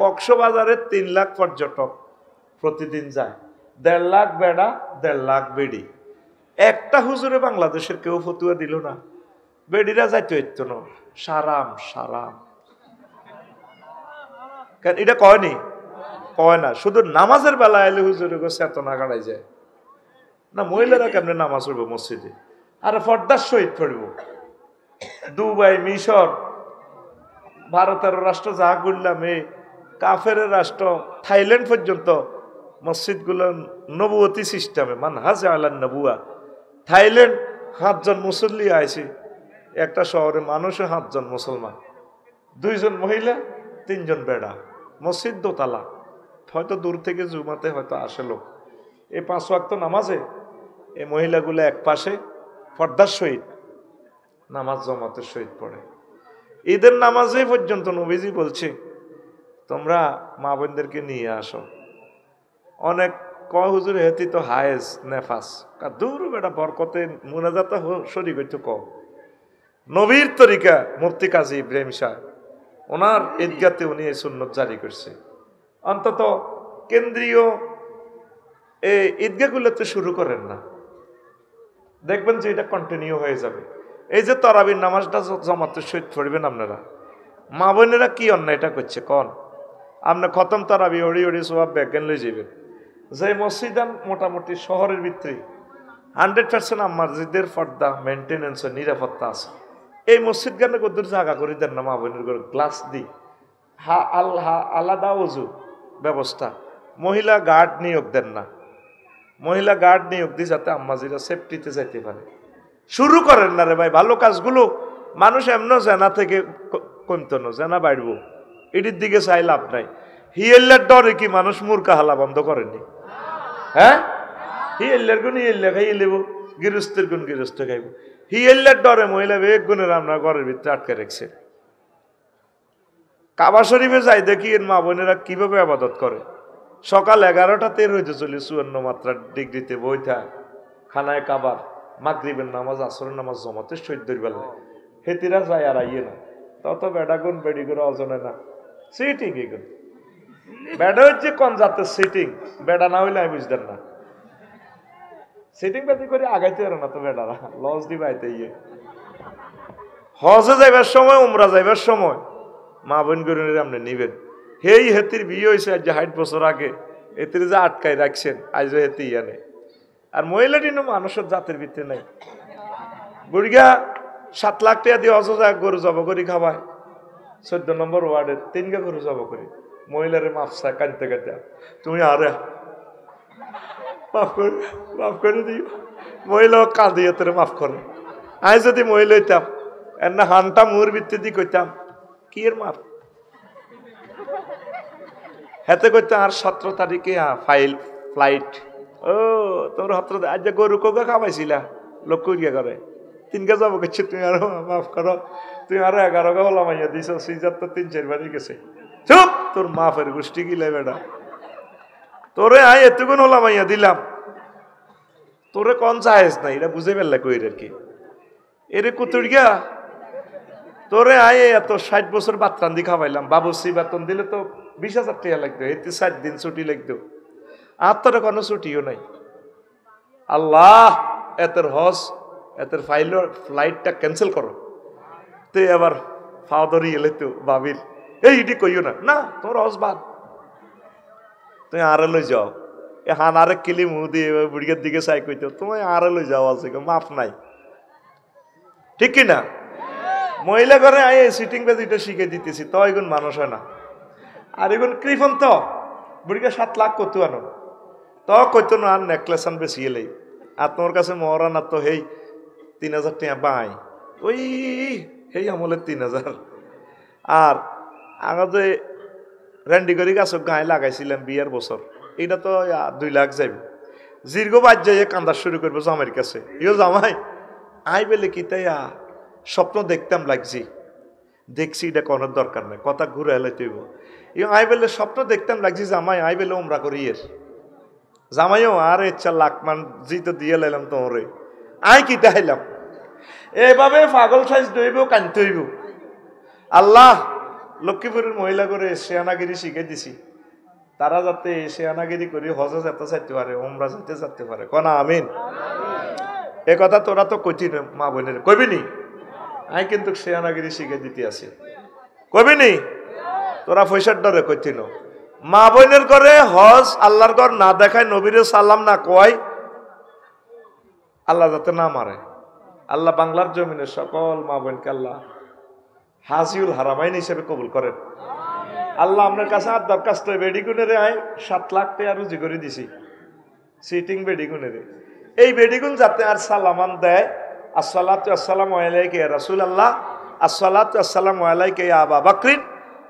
কক্সবাজারে 3 লাখ পর্যটক প্রতিদিন যায়, 1.5 লাখ বেড়া 1.5 লাখ বেড়ি। একটা হুজুরে বাংলাদেশের কেউ ফতুয়া দিল না, বেড়িরা যাইতে হইতো না, সারাম সারাম। কেন এটা কয়নি? কয় না। শুধু নামাজের বেলা এলে হুজুরে চেতনা গাড়াই যায় না। মহিলারা কেমনে নামাজ পড়বো মসজিদে? আর পর্দার সহিত পড়ব। দুবাই, মিশর, ভারতের রাষ্ট্র যা করলাম, এই কাফের রাষ্ট্র থাইল্যান্ড পর্যন্ত মসজিদগুলো নবুয়তি সিস্টেমে, মানহাজে আলান নবুয়া। থাইল্যান্ড 7 জন মুসল্লি আইছে, একটা শহরে মানুষে 7 জন মুসলমান, 2 জন মহিলা 3 জন বেড়া, মসজিদ দোতলা। হয়তো দূর থেকে জুমাতে হয়তো আসে লোক। এই 5 ওয়াক্ত নামাজে এই মহিলাগুলো এক পাশে পর্দার সহিত নামাজ জমাতের সহিত পড়ে। ঈদের নামাজে পর্যন্ত নবীজি বলছে তোমরা মা বোনদেরকে নিয়ে আসো। অনেক কয় হুজুর হেতি তো হায়েজ নেফাস, দূর বেটা বরকতে মুনাজাত শরীক হইতো ক। নবীর তরিকা মুফতি কাজী ইব্রাহিম শাহ ওনার ঈদগাতে উনি এই সুন্নত জারি করছে। অন্তত কেন্দ্রীয় এই ঈদগাহগুলোতে শুরু করেন না, দেখবেন যে এটা কন্টিনিউ হয়ে যাবে। এই যে তারাবির নামাজটা জামাতের সহিত পড়বেন আপনারা, মা বোনেরা কি অন্যায়টা করছে কন? আপনি খতম তারাবি হড়ি হড়ি সব ব্যাজ্ঞান লই যাবেন। যে মসজিদান মোটামুটি শহরের ভিতরে 100% মসজিদের পর্দা মেনটেন্যান্স নিরাপত্তা আছে, এই মসজিদ গানে কদ্দুর জায়গা করে দেন না মা বোনের করে গ্লাস দি, আলাদা ওযু ব্যবস্থা, মহিলা গার্ড নিয়োগ দেন না, মহিলা গার্ড নিয়োগ দিই যাতে আম্মাজিরা সেফটিতে যাইতে পারে। শুরু করেন না রে ভাই ভালো কাজগুলো। মানুষ এমনও জেনা থেকে কমতো না, জেনা বাড়বো, এটির দিকে চাই লাভ নাই। হিয়েল্লার ডরে কি মানুষ মূর্খা হালা বন্ধ করেনি? হ্যাঁ, হিয়েল্লার গুণ হিয়েল্লা খাইয়ে নেব, গৃহস্থের গুণ গৃহস্থ খাইব। হিয়েল্লার ডরে মহিলা বেগ গুণের আমরা ঘরের ভিতরে আটকে রেখেছে। কাবা শরীফে যাই দেখি এর মা বোনেরা কিভাবে আবাদত করে। সকাল 11টা হইতে চলি 54 মাত্রা ডিগ্রিতে বইথা খানায় কাবার, মাগরিবের নামাজ আসরের নামাজ জমাতে সৈদ্যের বেলায় হেতিরা যায় আর আইয়ে না। তত বেড়াগুন বেড়ি করে অজনে না সিটিং, এগুন বেড়া হচ্ছে কোন জাতের সিটিং, বেড়া না হইলে আমি বুঝতেন না। সিটিং বাজি করে আগাইতে পারে না তো বেড়ারা, লস দিবাইতে ইয়ে। হজে যাইবার সময়, উমরা যাইবার সময় মা বোন গরুনের আপনি নিবেন। হেই হেতির বিয়ে হয়েছে আজ 60 বছর আগে, এতির যে আটকাই রাখছেন আজ হেতি ইয়ানে। আর মহিলাটি মানুষের জাতের ভিতরে নাই। বুড়িগা 7 লাখ টাকা দিয়ে অযোধ্যা গরু জব করি খাওয়ায় 14 নম্বর ওয়ার্ডের 3 গা গরু জব করি। মহিলারে মাফ চায় কাঁদতে কাঁদতে, তুমি আরে মাফ করে দিও। মহিলা কাঁদিয়ে তোরে মাফ করে। আমি যদি মহিলা হইতাম এর না হানটা মুর ভিত্তি দিয়ে কইতাম কি এর মাফ হেতে করতে। আর 17 তারিখে ফ্লাইট। ও তোর 17 আজ গরু কোকা খাওয়াইছিলা লোক করিয়া করে 3 গা যাবো করছে, তুমি আরো মাফ করো, তুমি আরো 11 গা হলাম আইয়া দিছ। সিজার তো 3-4 বারই গেছে। চুপ, তোর মাফের গোষ্ঠী গিলে বেটা, তোরে আই এতগুণ হলাম আইয়া দিলাম, তোরে কোন চাইস না এটা বুঝে ফেললে কই আর কি এরে কুতুর গিয়া তোরে আয় এত 60 বছর বাতরান্দি খাওয়াইলাম। বাবুসি বেতন দিলে তো 20,000 টাকা লাগতো, এতে 7 দিন ছুটি লাগতো, আর তোর কোনো ছুটিও নাই। আল্লাহ এতের হজ এতের ফ্লাইটটা ক্যান্সেল করো। তুই আবার ফাওদরি এলে তো বাবির এইটি কইও না, না তোর হজ বাদ, তুমি আরে লই যাও। এ হান আরেক কিলি মুহ দিয়ে বুড়িয়ার দিকে চাই কইতো তোমায় আরে লই যাও, আছে মাফ নাই, ঠিক কিনা? মহিলা ঘরে আয় সিটিং বেজিটা শিখে দিতেছি, তো এগুন মানুষ হয় না। আর এগুন কৃপন তো বুড়িকে 7 লাখ কত আনো, তো কইতো না আর নেকলেস আন বেশি এলেই। আর তোমার কাছে মহরা না তো হেই 3,000 টাকা পাই, ওই হেই আমলের 3,000। আর আমার যে র্যান্ডিগরি গাছক গায়ে লাগাইছিলাম বিয়ের বছর, এইটা তো 2 লাখ যাইব। দীর্ঘ বাদ যাই কান্দা শুরু করবো জামাইয়ের কাছে, ইও জামাই আই বেলে কি তাই স্বপ্ন দেখতাম লাগছি, দেখছি এটা কোনো দরকার নাই, কথা ঘুরে এলে তুইব। ইও আই বেলে স্বপ্ন দেখতাম লাগছি জামাই আই বেলে ওমরা করি এর জামাইও আর 4 লাখ মান জি তো দিয়ে লাইলাম তোরে, আই কি তাইলাম। এভাবে পাগল সাইজ দইব কানতে হইব। আল্লাহ লক্ষ্মীপুরের মহিলা করে শেয়ানাগিরি শিখে দিছি, তারা যাতে শেয়ানাগিরি করে হজে যেতে চাইতে পারে, ওমরা যেতে যেতে পারে। কনা আমিন। এ কথা তোরা তো কইতি মা বোনের, কইবিনি? আমি কিন্তু শেয়ানাগিরি শিখে দিতে আছি, কইবিনি? তোরা পয়সার ডরে কইতি ন। মা বোনের করে হজ আল্লাহর ঘর না দেখায়, নবীরে সালাম না কয়, আল্লাহ যাতে না মারে। আল্লাহ বাংলার জমিনের সকল মা বোনকে আল্লাহ হাজিউল হারামাইন হিসেবে কবুল করেন। আল্লাহ আপনার কাছে আর দরখাস্ত, বেডিগুনের আয় 7 লাখ টাকা রুজি করে দিছি, সিটিং বেডিগুনের। এই বেডিগুন যাতে আর সালামান দেয়, আসসালাতু আসসালামু আলাইকা ইয়া রাসূলুল্লাহ, আসসালাতু আসসালামু আলাইকা ইয়া আবা বকরিন,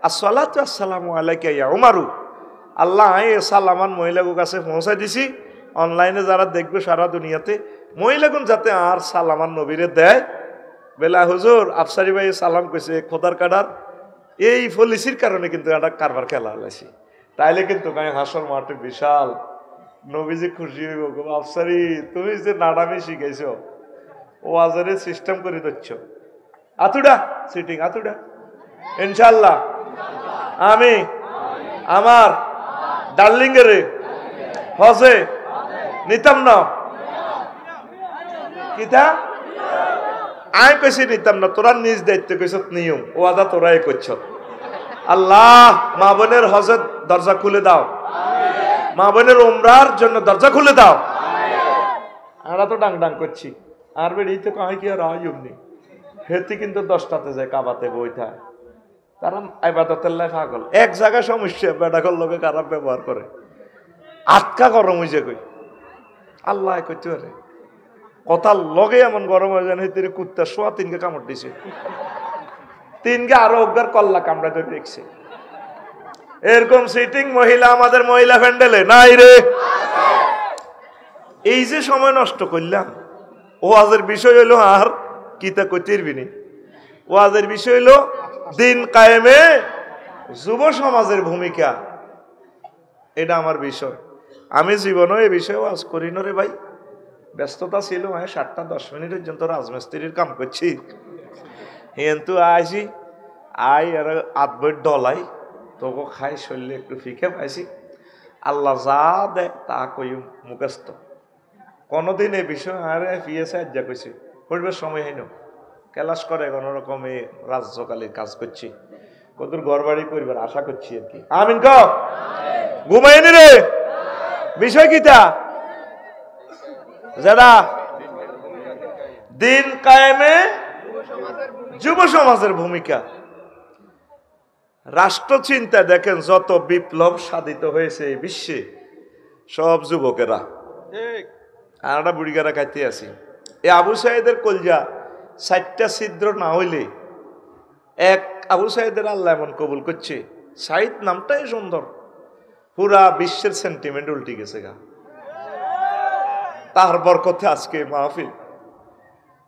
আসসালাতু আসসালামু আলাইকা ইয়া উমারু। আল্লাহ এই সালামান মহিলাগুর কাছে পৌঁছাই দিছি। অনলাইনে যারা দেখবে সারা দুনিয়াতে, মহিলাগুন যাতে আর সালামান নবীরে দেয়, বেলা হুজুর আফসারি ভাই সালাম কইছে খোদার কাটার, এই পলিসির কারণে কিন্তু একটা কারবার খেলা হলাইছি। তাইলে কিন্তু গায়ে হাসর মাঠে বিশাল নবীজি খুশি হইব, আফসারি তুমি যে নাডামি শিখাইছো, ও আজারে সিস্টেম করে দিচ্ছ, আতুডা সিটিং আতুডা ইনশাল্লাহ। আমি আমার ডার্লিং এর হজে নিতাম না, কিতা আয় কইছি নিতাম না, তোরা নিজ দায়িত্ব কইছ নিয়ম, ও আদা তোরাই করছ। আল্লাহ মা বোনের হজের দরজা খুলে দাও, মা বোনের উমরার জন্য দরজা খুলে দাও। আমরা তো ডাং ডাং করছি, আর বেড়িতে কয় কি আর আয়ুমনি হেতি কিন্তু 10টাতে যায় কাবাতে বইটা, তারা ইবাদতের লাই পাগল। এক জায়গায় সমস্যা, বেটাকল লোকে খারাপ ব্যবহার করে, আটকা গরম হয়েছে কই আল্লাহ কইতে পারে কথার লগে এমন গরম হয়ে যায়, হেতির কুত্তা শোয়া 3কে কামড় দিছে, 3কে আরো অজ্ঞার কল্লা কামড়া ধরে দেখছে। এরকম সিটিং মহিলা আমাদের মহিলা প্যান্ডেলে নাই রে। এই যে সময় নষ্ট করলাম, ওয়াজের বিষয় হইলো আর কিতা কইতেরবিনি, ওয়াজের বিষয় হইলো দিন কায়েমে যুব সমাজের ভূমিকা, এটা আমার বিষয়। আমি জীবনে এই বিষয়ে ওয়াজ করি না রে ভাই, ব্যস্ততা ছিল, 7টা 10 মিনিট পর্যন্ত রাজমিস্ত্রির কাম করছি, কিন্তু আইসি আই আর আধবই ডলাই তোকে খাই শরীরে একটু ফিকে পাইছি। আল্লাহ যা দেয় তা কই মুখস্থ, কোনোদিন এই বিষয় আরে পিএসআই যা কইছি পড়বার সময় হইন, ক্লাস করে কোনো রকমে রাজ্যকালীর কাজ করছি, কতদূর ঘর বাড়ি পরিবার আশা করছি আর কি। আমিন ক ঘুমাইনি রে, বিষয় কিটা যারা দিন কায়েমে যুব সমাজের ভূমিকা। রাষ্ট্র চিন্তা দেখেন, যত বিপ্লব সাধিত হয়েছে এই বিশ্বে সব যুবকেরা, আর একটা বুড়িগারা খাইতে আছি। এই আবু সাইদের কলজা 4টা ছিদ্র না হইলে এক আবু সাইদের আল্লাহ এমন কবুল করছে, সাইদ নামটাই সুন্দর, পুরা বিশ্বের সেন্টিমেন্ট উল্টে গেছে গা, তার বরকতে আজকে মাহফিল।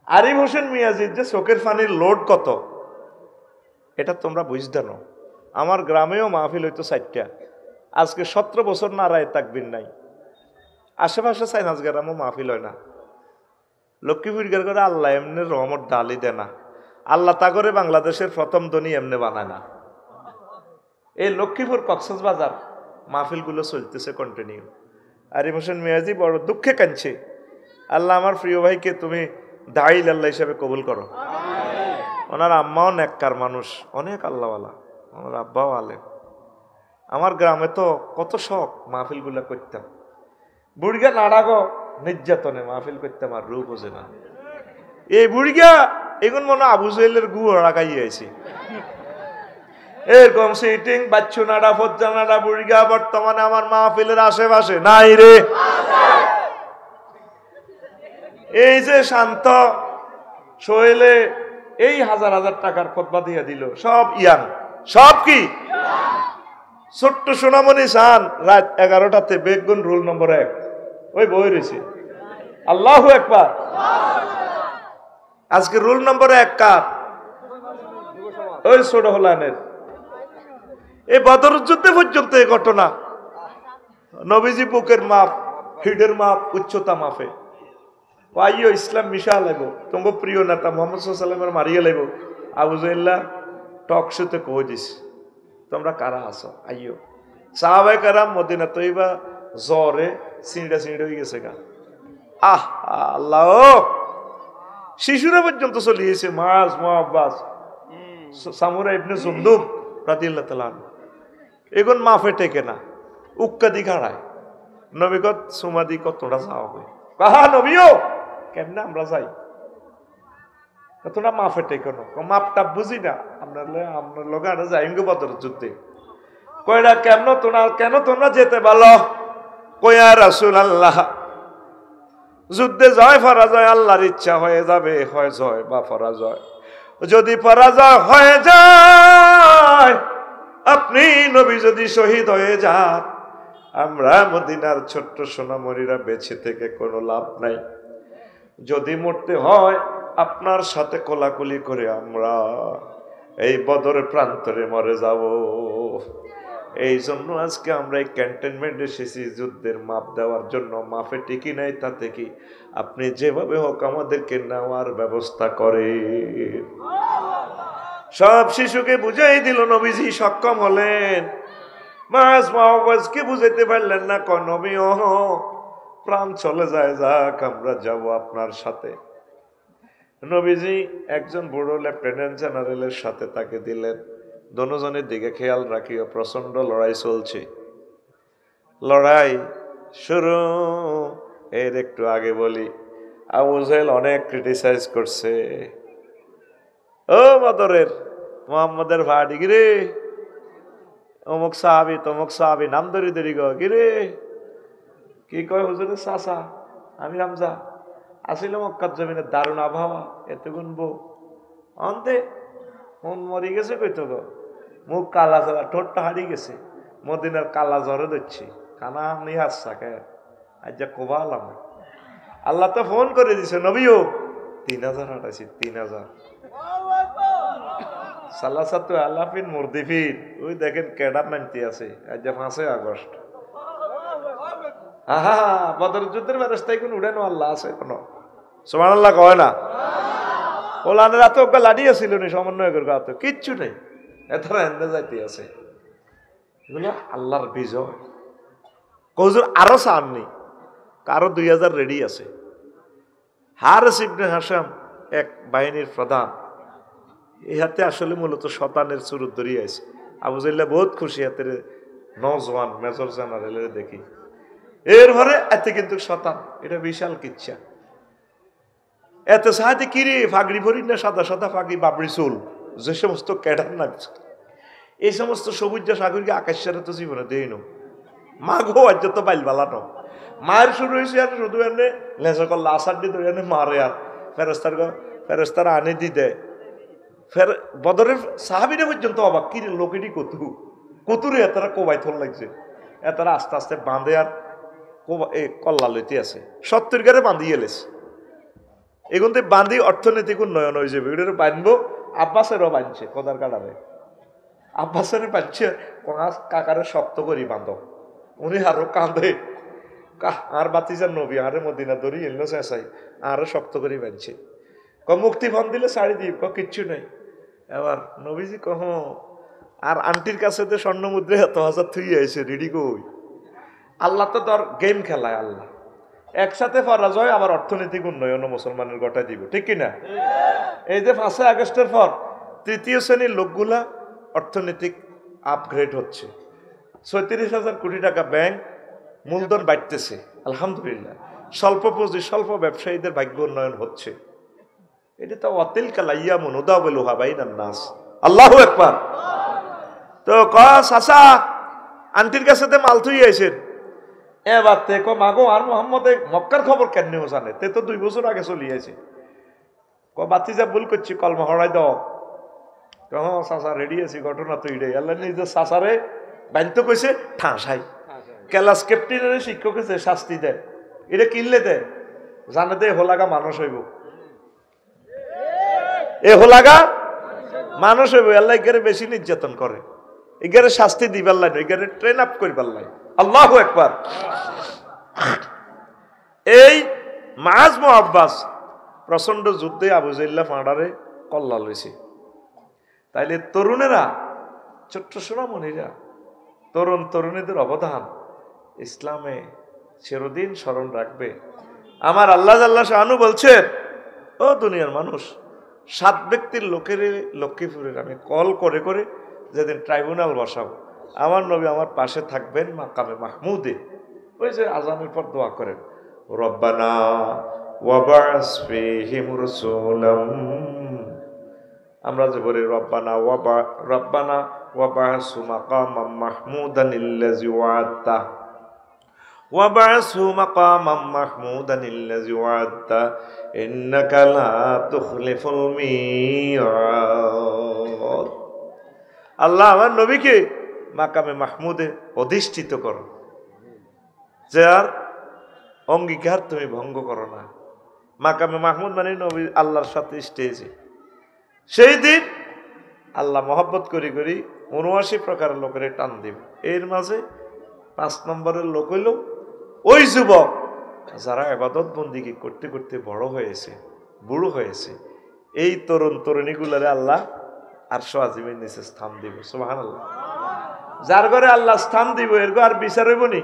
আরিফ হোসেন মিয়াজির যে চোখের পানির লোড কত, এটা তোমরা বুঝতে না। আমার গ্রামেও মাহফিল হইতো 4টা, আজকে 17 বছর নারায় তাকবির নাই, আশেপাশে 4-5 গ্রামও মাহফিল হয় না। লক্ষ্মীপুর করে আল্লাহ এমনি রহমত ডালি দেয় না, আল্লাহ তা করে বাংলাদেশের প্রথম ধনী এমনি বানায় না। এই লক্ষ্মীপুর কক্সবাজার মাহফিলগুলো চলতেছে কন্টিনিউ। আরিফ হোসেন মিয়াজি বড় দুঃখে কাঁদছে, আল্লাহ আমার প্রিয় ভাইকে তুমি দাইল আল্লাহ হিসাবে কবুল করো। ওনার আম্মাও নেককার মানুষ, অনেক আল্লাহওয়ালা, আমার আব্বাও আলেম। আমার গ্রামে তো কত শখ মাহফিলগুলা করতাম, বুড়িগা নাড়াগো নির্যাতনে মাহফিল করতাম, আর রূপ বোঝে না এই বুড়িগা, এখন মনে আবু জেলের গুড়া খাইয়েছি। এরকম সিটিং বাচ্চু নাড়া ফজ্জা নাড়া বুড়িগা বর্তমানে আমার মাহফিলের আশেপাশে নাই রে। এই যে শান্ত শৈলে এই 1000 টাকার খতবা দিয়ে দিল, সব ইয়াং, সব কি ছোট্ট সোনামণি সান রাত 11টাতে বেগুন রোল নম্বর 1 ওই বই রয়েছে, আল্লাহু আকবার। আজকে রোল নম্বর 1 কার? ওই ছোট হলানের। এই বদর যুদ্ধে পর্যন্ত এই ঘটনা, নবীজি বুকের মাপ, হিডের মাপ, উচ্চতা মাপে পাইও ইসলাম মিশা লাইব, তোমার প্রিয় নেতা মোহাম্মদ সাল্লাল্লাহু আলাইহি ওয়াসাল্লামের মারিয়া লাইব। আবু জাহেল্লা টক শোতে কই দিস তোমরা কারা আছো আইয়ো। সাহাবায়ে কেরাম মদিনা তৈবা জ্বরে সিঁড়া হয়ে গেছে গা। আহ আল্লাহ, শিশুরা পর্যন্ত চলে গেছে। মাস মুআব্বাস সামুরা ইবনে জুনদুব রাদিয়াল্লাহু তাআলা এখন মাফে টেকে না, উক্কা দি খাড়ায়। নবী কত সুমাদি কতটা যাওয়া হবে, কাহা নবীও কেমনে আমরা যাই, কতটা মাফে টেকে না, মাপটা বুঝি না, আপনার লোকে আমরা যাই বদর যুদ্ধে। কয়টা কেন তোমরা যেতে বলো? কয়া রাসূলুল্লাহ, যুদ্ধে জয় পরাজয় আল্লাহর ইচ্ছা হয়ে যাবে, হয় জয় বা পরাজয়। যদি পরাজয় হয়ে যায়, আপনি নবী যদি শহীদ হয়ে যান, আমরা মদিনার ছোট্ট সোনামণিরা বেঁচে থেকে কোনো লাভ নাই। যদি মরতে হয় আপনার সাথে কোলাকুলি করে আমরা এই বদরের প্রান্তরে মরে যাব। এই জন্য আজকে আমরা এই ক্যান্টনমেন্টে এসেছি যুদ্ধের মাপ দেওয়ার জন্য। মাপে টিকি নাই তাতে কি, আপনি যেভাবে হোক আমাদেরকে নেওয়ার ব্যবস্থা করে। সব শিশুকে বুঝাই দিল নবীজি, সক্ষম হলেন। মাস মুআওয়াজকে বুঝাইতে পারলেন না, কয় নবী প্রাণ চলে যায়, যাক আমরা যাব আপনার সাথে। নবীজি একজন বড় লেফটেন্যান্ট জেনারেলের সাথে তাকে দিলেন। দোনোজনের দিকে খেয়াল রাখিও, প্রচন্ড লড়াই চলছে। লড়াই শুরু। এর একটু আগে বলি, আবু জাহেল অনেক ক্রিটিসাইজ করছে, ও বদরের মুহাম্মদের ভাড়ি গিরে, অমুক সাহাবি তমুক সাহাবি নাম ধরি ধরি গিরে, কি কয় হুজুরের চাচা, আমি হামজা আসিল মক্কার জমিনে, দারুণ আবহাওয়া, এত গুনবো অন্তে মন মরি গেছে, কইতো গো মুখ কালা জ্বর, ঠোঁটটা হারিয়ে গেছে, মদিনার কালা জ্বরে দিচ্ছি, কানা আমি হাসছা কে আজ যা কোবালাম। আল্লাহ তো ফোন করে দিছে, নবীও 3000 হাঁটাইছি, 3000 সালাসাতু আলাফিন মুরদিফিন। ওই দেখেন ক্যাডার নামতে আছে, আজ 5 আগস্ট। আহা, বদর যুদ্ধের ব্যবস্থায় কোন উড়ানো আল্লাহ আছে কোন? সুবহানাল্লাহ কয় না? ওলানের হাতে ওকে লাঠি আছিল নি, সমন্বয়কের হাতে কিচ্ছু নেই, এতটা এন্দে যাইতে আছে। এগুলো আল্লাহর বিজয়। হুজুর আরো চাননি, কারো 2000 রেডি আছে। হারিস ইবনে হাশাম এক বাহিনীর প্রধান, এই হাতে আসলে মূলত শতানের চুরুত ধরিয়ে আছে। আবু জাহেল বহুত খুশি, হাতের নওজওয়ান মেজর জেনারেলের দেখি। এরপরে এতে কিন্তু শতান, এটা বিশাল কিচ্ছা। এত সাহায্যে কিরে ফাগড়ি ভরি না, সাদা সাদা ফাগড়ি, বাবরি চুল, যে সমস্ত ক্যাডার না, এই সমস্ত সবুজ সাগরকে আকাশের তো জীবনে দেই নো। মা গো আজ তো বাইল বালানো, মায়ের শুরু হয়েছে আর শুধু এনে লেজা করলে আসার দিয়ে ধরে এনে মারে, আর ফেরেস্তারা আনে দি দেয়। ফের বদরের সাহাবিরা পর্যন্ত অবাক, কিরে লোকেরই কতুরে এতারা কোবাই থল লাগছে। এতারা আস্তে আস্তে বাঁধে আর কল্লা লইতে আছে, 70 গারে বাঁধিয়ে এলেছে। এখন তো বাঁধি অর্থনৈতিক উন্নয়ন হয়ে যাবে, এটা বাঁধবো। আব্বাসেরও বাঁধছে, কদার কাটারে আব্বাসের বাঁধছে, কাকারে শক্ত করি বাঁধ। উনি আরো কাঁদে, আর বাতিজার নবী আরে মদিনা ধরি এলো চেঁচাই, আরো শক্ত করে বাঁধছে। মুক্তি ফোন দিলে শাড়ি দিব, কিচ্ছু নেই। এবার নবীজি কহ, আর আন্টির কাছে তো স্বর্ণ মুদ্রা 1,000 থুই আছে, রেডি কই। আল্লাহ তো তোর গেম খেলায়, আল্লাহ একসাথে পরাজয় আবার অর্থনৈতিক উন্নয়ন মুসলমানের গোটা দিব, ঠিক কিনা? এই যে 5 আগস্টের পর তৃতীয় শ্রেণীর লোকগুলা অর্থনৈতিক আপগ্রেড হচ্ছে, 36,000 কোটি টাকা ব্যাংক মূলধন বাড়তেছে, আলহামদুলিল্লাহ। স্বল্প পুঁজি স্বল্প ব্যবসায়ীদের ভাগ্য উন্নয়ন হচ্ছে। এটা তো অতিল কালাইয়া মনুদাউলুহা বাইনান নাস। আল্লাহু আকবার। তো চাচা আন্টির কাছে তো মাল থুই আইছেন, এবার তে মাগো আর মোহাম্মদে মক্কার খবর কেন জানে, তে তো 2 বছর আগে চলিয়েছে। বাতিজা ভুল করছি, কলমা হরাই দাও। চাচা রেডি আছি, ঘটনা তো এটাই। আল্লাহ নিজে চাচারে বাধ্য কইছে ঠাঁসাই, ক্লাস ক্যাপ্টেনের শিক্ষকের শাস্তি দেয়, এটা কিনলে দেয়, জানে দে হোলাগা মানুষ হইব, এ হোলাগা মানুষ হইব। আল্লাহ এগারে বেশি নির্যাতন করে, এগারে শাস্তি দিবার লাই, এগারে ট্রেন আপ করবার লাই। আল্লাহু আকবার। এই মাস মুআব্বাস প্রচন্ড যুদ্ধে আবু জাহেল ফাঁড়ারে কল্লা লইছে। তাইলে তরুণেরা ছোট্ট সোনামণিরা, তরুণ তরুণীদের অবদান ইসলামে চিরদিন স্মরণ রাখবে। আমার আল্লাহ জাল্লা শানু বলছেন, ও দুনিয়ার মানুষ, 7 ব্যক্তির লোকের লক্ষ্মীপুরের আমি কল করে করে যেদিন ট্রাইব্যুনাল বসাবো, আমার নবী আমার পাশে থাকবেন মাকামে মাহমুদে। ওই যে আজানের পর দোয়া করেন, রব্বানা ওয়াবাস ফীহিম রাসূলাম, আমরা যে বলি রব্বানা ওয়াবাসু মাকামাম মাহমুদানিল্লাযী ওয়া'আদতা ওয়াবাসু মাকামাম মাহমুদানিল্লাযী ওয়া'আদতা ইন্নাকা লা তুখলিফুল মিয়াদ। আল্লাহ আমার নবীকে মাকামে মাহমুদে অধিষ্ঠিত করো, যার অঙ্গীকার তুমি ভঙ্গ করো না। মাকামে মাহমুদ মানে নবী আল্লাহর সাথে স্টেজে। সেই দিন আল্লাহ মহব্বত করি করি ৭৯ প্রকারের লোকের টান দিব। এর মাঝে 5 নম্বরের লোক হইল ওই যুবক যারা ইবাদত বন্দিগি করতে করতে বড় হয়েছে, বুড়ো হয়েছে। এই তরুণ তরুণীগুলারে আল্লাহ আরশ আজিমের নিচে স্থান দিব। সুবহানাল্লাহ। যার ঘরে আল্লাহ স্থান দিব এর ঘর আর বিচার হইব নি?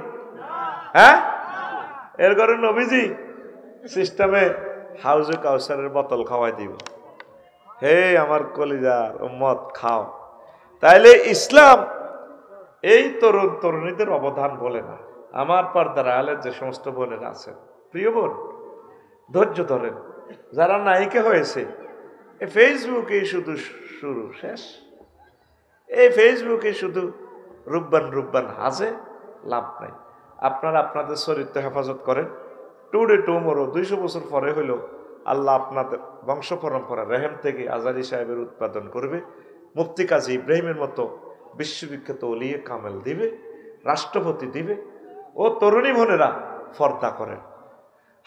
হ্যাঁ, এর ঘরে নবীজি সিস্টেমে হাউজে কাউসারের বোতল খাওয়াই দিব। হে আমার কলিজার উম্মত, খাও। তাইলে ইসলাম এই তরুণ তরুণীদের অবদান বলে না। আমার পর্দার আলের যে সমস্ত বোনেরা আছেন, প্রিয় বোন, ধৈর্য ধরেন। যারা নায়িকা হয়েছে, এই ফেসবুকে শুধু শুরু শেষ, এই ফেসবুকে শুধু রূপবান হাজে, লাভ নাই। আপনারা আপনাদের চরিত্র হেফাজত করেন। টুডে টুমোরো 200 বছর পরে হইল আল্লাহ আপনাদের বংশ পরম্পরা রেহেম থেকে আজারি সাহেবের উৎপাদন করবে, মুফতি কাজী ইব্রাহিমের মতো বিশ্ববিখ্যাত ওলিয়ে কামেল দিবে, রাষ্ট্রপতি দিবে। ও তরুণী বোনেরা, পর্দা করেন।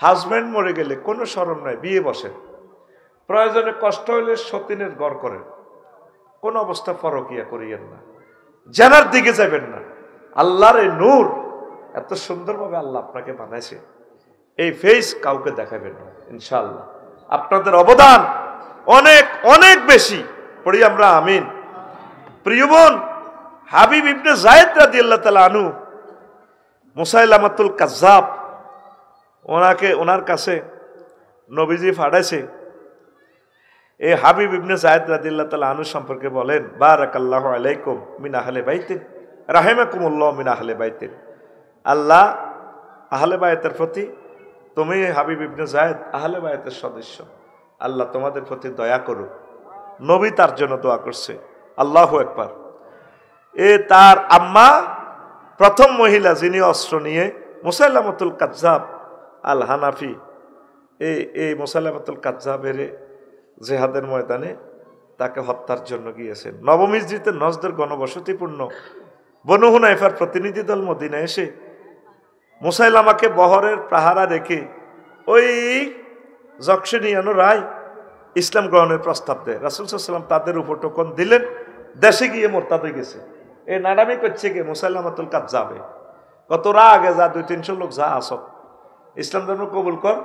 হাজব্যান্ড মরে গেলে কোনো শরম নাই, বিয়ে বসেন। প্রয়োজনে কষ্ট হইলে সতীনের গড় করেন। কোন অবস্থা পরকিয়া করিয়েন না, জানার দিকে যাবেন না। আল্লাহর এই নূর এত সুন্দরভাবে আল্লাহ আপনাকে বানাইছে, এই ফেস কাউকে দেখাবেন না ইনশাআল্লাহ। আপনাদের অবদান অনেক অনেক বেশি, পড়ি আমরা আমিন। প্রিয় বোন, হাবিব ইবনে যায়েদ রাদিয়াল্লাহু তাআলা আনহু, মুসাইলামাতুল কাজ্জাব, ওনার কাছে নবীজি পাঠাইছে। এই হাবিব ইবনে যায়েদ রাদিয়াল্লাহু তাআলা আনহু সম্পর্কে বলেন, বারাকাল্লাহু আলাইকুম মিন আহলে বাইতিন রাহিমাকুমুল্লাহ মিন আহলে বাইতিন। আল্লাহ আহলে বায়তের প্রতি, তুমি হাবিব ইবনে যায়েদ আহলে বায়তের সদস্য, আল্লাহ তোমাদের প্রতি দয়া করুক। নবী তার জন্য দোয়া করছে। আল্লাহু আকবার। তার আম্মা প্রথম মহিলা যিনি অস্ত্র নিয়ে মুসাইলামাতুল কাজ্জাব আল হানাফি, এই মুসাইলামাতুল কাজ্জাবের জেহাদের ময়দানে তাকে হত্যার জন্য গিয়েছেন। নবম হিজরিতে নজদের ঘনবসতিপূর্ণ বনু হুনাইফার প্রতিনিধি দল মদিনায় এসে মুসাইলামাকে বহরের পাহারা রেখে ওই যক্ষিণীয়ানো রায় ইসলাম গ্রহণের প্রস্তাব দেয়। রাসূল সাল্লাল্লাহু আলাইহি ওয়াসাল্লাম তাদের উপর টোকন দিলেন, দেশে গিয়ে মোরতাদ হয়ে গেছে। এই নাডামি করছে গিয়ে মুসাইলামাতুল কাজ্জাবে, কতরা আগে যা 200-300 লোক যা আসত, ইসলাম ধর্ম কবুল কর।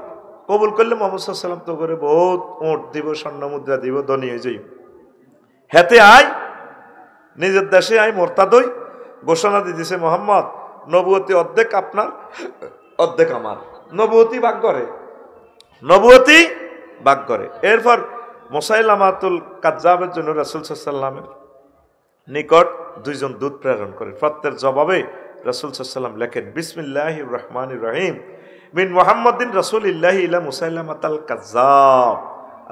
কবুল করলে মুহাম্মদ সাল্লাল্লাহু আলাইহি ওয়াসাল্লাম তো করে বহুত ওট দিব, স্বর্ণ মুদ্রা দিব, ধনী হয়ে যাই। হেতে আয়, নিজের দেশে আয়, মোরতাদ হই। ঘোষণা দিতেছে, মোহাম্মদ নবুয়তি অর্ধেক আপনার, অর্ধেক আমার। নবুয়তি ভাগ করে, নবুয়তি ভাগ করে। এরপর মুসাইলামাতুল কাজ্জাবের জন্য রাসূল সাল্লাল্লাহু আলাইহি ওয়াসাল্লামের নিকট 2 জন দূত প্রেরণ করে। প্রত্যেক জবাবে রাসূল সাল্লাল্লাহু আলাইহি ওয়াসাল্লাম লেখেন, বিসমিল্লাহির রহমানির রহিম, মিন মুহাম্মাদিন রাসূলিল্লাহি ইলা মুসাইলামাতাল কাজ্জাব,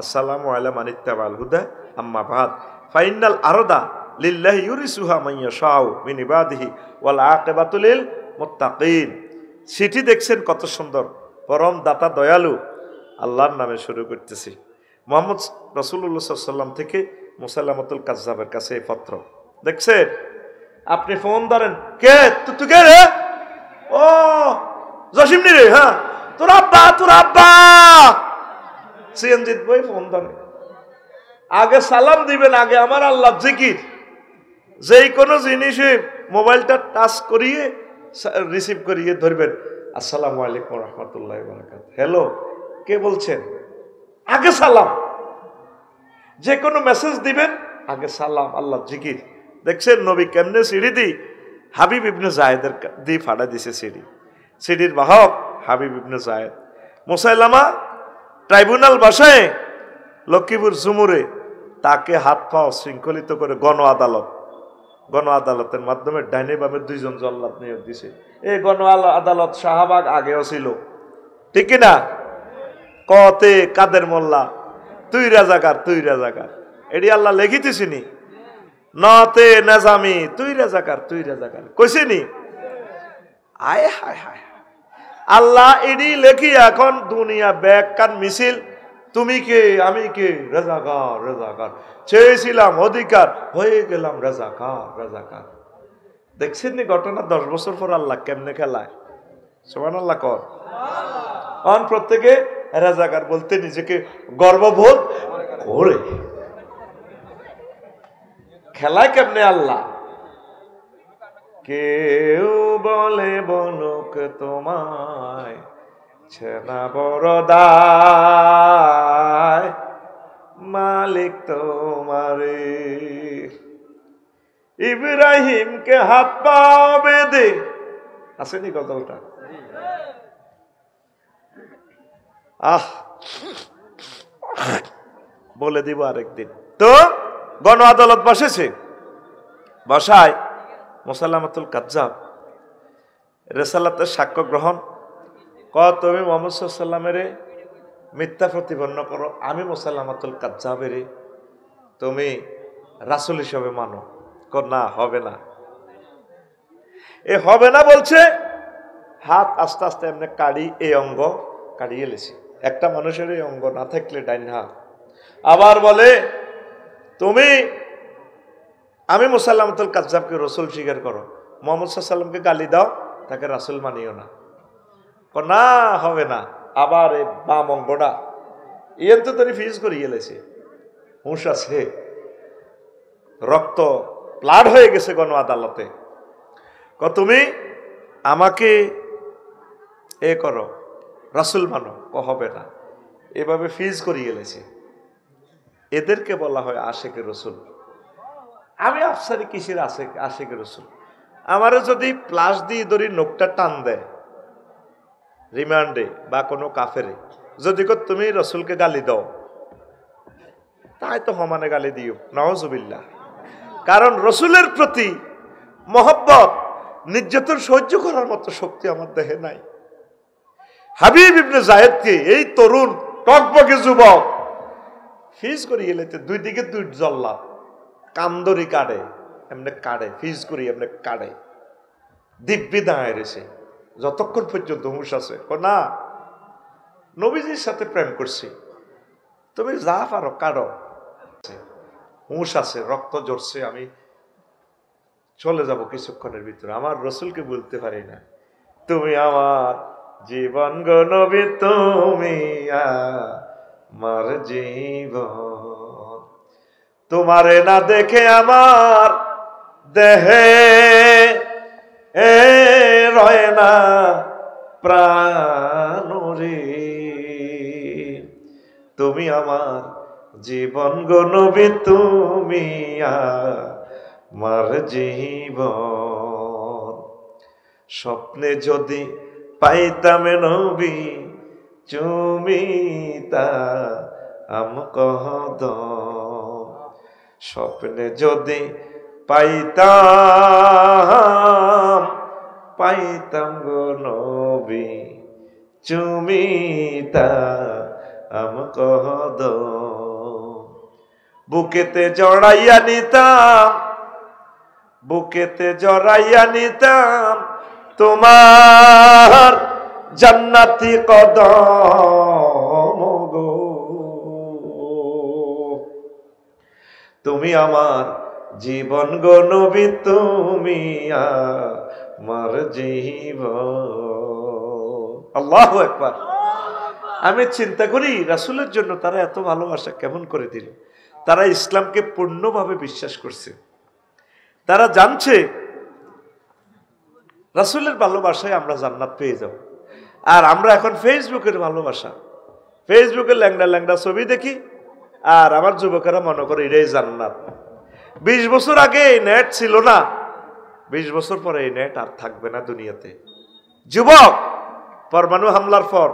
আসসালামু আলা মান ইত্তাবাল হুদা, আম্মা বাদ, ফাইনাল আরদা লিল্লাহি ইউরিসুহা মান ইয়াশাউ মিন ইবাদিহি ওয়াল আকিবাতু লিল মুত্তাকিন। চিঠি দেখছেন কত সুন্দর, পরম দাতা দয়ালু আল্লাহর নামে শুরু করতেছি। মুহাম্মদ রাসূলুল্লাহ সাল্লাল্লাহু আলাইহি ওয়াসাল্লাম থেকে মুসাইলামাতুল কাজ্জাবের কাছে এই পত্র দেখছেন। আপনি ফোন ধরেন, কে তুই কে রে? ও জসিম নি রে? হ্যাঁ, তোর আব্বা সিএনজিৎ বই ফোন ধরে। আগে সালাম দিবেন, আগে আমার আল্লাহ জিকির। যেই কোনো জিনিসে মোবাইলটা টাচ করিয়ে রিসিভ করিয়ে ধরবেন, আসসালামু আলাইকুম রহমতুল্লাহি ওয়া বারাকাতুহু, হ্যালো, কে বলছেন? আগে সালাম। যে কোনো মেসেজ দিবেন, আগে সালাম, আল্লাহ জিকির। দেখছেন নবী কেমনে সিঁড়ি দি হাবিব ইবনে জায়েদের দি ফাড়া দিছে সিঁড়ি, সিঁড়ির বাহক হাবিব ইবনে জায়েদ। মুসাইলামা ট্রাইব্যুনাল বাসায় লক্ষ্মীপুর ঝুমুরে তাকে হাত পা শৃঙ্খলিত করে গণ আদালতের মাধ্যমে ডাইনে বামে 2 জন জল্লাদ নিয়োগ দিছে। এই গণ আদালত শাহবাগ আগেও ছিল, ঠিক কিনা? কতে কাদের মোল্লা তুই রাজাকার, এটি আল্লাহ লেখিতেছিনি। নতে নাজামি তুই রাজাকার কইছিনি। আয় হায় হায়, আল্লাহ এডি লেখি এখন দুনিয়া ব্যাগ কান মিছিল, তুমি কে আমি কে, রাজাকার চেয়েছিলাম অধিকার, হয়ে গেলাম রাজাকার। দেখছেন নি ঘটনা? 10 বছর পর আল্লাহ কেমনে খেলায়। সুবহানাল্লাহ কর। অন প্রত্যেকে রাজাকার বলতে নিজেকে গর্ববোধ করে খেলায় কেমনে আল্লাহ। কেউ বলে বলুক তোমায় ছেনা বড়দায়, মালিক তোমারে। ইব্রাহিমকে হাত পা বেঁধে, আসেনি কথাটা? বলে দিব আরেকদিন। তো গণ আদালত বসেছে, বসায় মুসাল্লামাতুল কাজ্জাব রেসালাতের সাক্ষ্য গ্রহণ। তুমি মুহাম্মদ সাল্লাল্লাহু আলাইহি ওয়াসাল্লামের মিথ্যা প্রতিপন্ন করো, আমি মুসাল্লামাতুল কাজ্জাবের তুমি রাসূল হিসেবে মানো। না, হবে না। এ হবে না বলছে, হাত আস্তে আস্তে এমনি কাড়ি, এই অঙ্গ কাড়িয়ে লেছে। একটা মানুষের এই অঙ্গ না থাকলে ডাইন হাত। আবার বলে আমি মুসাল্লামাতুল কাজ্জাবকে রসুল স্বীকার করো, মুহাম্মদ সাল্লাল্লাহু আলাইহি ওয়াসাল্লামকে গালি দাও, তাকে রাসূল মানিও না। না, হবে না। আবার এই বাম অঙ্গটা ইয়েন তো তৈরি ফিজ করিয়ে লেছে, হুঁশ আছে, রক্ত ব্লাড হয়ে গেছে গণ আদালতে। তুমি আমাকে এ করো, রাসূল মানো, হবে না। এভাবে ফিজ করিয়ে লেছে। এদেরকে বলা হয় আশেকে রসুল। আমি আফসারি কিসের আশেকে রসুল? আমারে যদি প্লাস দিয়ে ধরি নোকটা টান দেয় রিমান্ডে বা কোনো কাফেরে, যদি তুমি রসুলকে গালি দাও, তাই তো সমানে গালি দিও, নাউজুবিল্লাহ। কারণ রসুলের প্রতি মহব্বত, নির্যাতন সহ্য করার মতো শক্তি আমার দেহে নাই। হাবিব ইবনে জায়েদকে, এই তরুণ টকবকে যুবক, ফিজ করিয়ে লেতে, 2 দিকে 2 জল্লাদ কান্দরি কাটে, এমনি কাটে, ফিজ করি এমনি কাটে, দিব্যি দাঁড়ায় রয়েছে যতক্ষণ পর্যন্ত হুঁশ আছে। না, নবীজির সাথে প্রেম করছি, তুমি যা পারো কাটো, হুঁশ আছে, রক্ত ঝরছে, আমি চলে যাব কিছুক্ষণের ভিতরে, আমার রসুলকে বলতে পারি না, তুমি আমার জীবন গো নবী, তুমি আমার জীবন, তোমারে না দেখে আমার দেহে রয় না প্রাণরে, তুমি আমার জীবন গো নবী, তুমি আমার জীবন। স্বপ্নে যদি পাইতাম নবী চুমিতা আমকদ, স্বপ্নে যদি পাইতাম গো নবী চুমিতা আমকদ, বুকেতে জড়াইয়া নিতাম তোমার জান্নাতি কদম গো, তুমি আমার জীবন গো নবী, তুমি আমার জীবন। আল্লাহু আকবার। আমি চিন্তা করি রাসূলের জন্য তারা এত ভালোবাসা কেমন করে দিল। তারা ইসলামকে পূর্ণভাবে বিশ্বাস করছে, তারা জানছে রাসূলের ভালোবাসায় আমরা জান্নাত পেয়ে যাব। আর আমরা এখন ফেসবুকের ভালোবাসা, ফেসবুকে ল্যাংড়া ছবি দেখি, আর আমার যুবকেরা মনে করে এটাই জান্নাত। 20 বছর আগে এই নেট ছিল না, 20 বছর পরে এই নেট আর থাকবে না দুনিয়াতে। যুবক, পরমাণু হামলার পর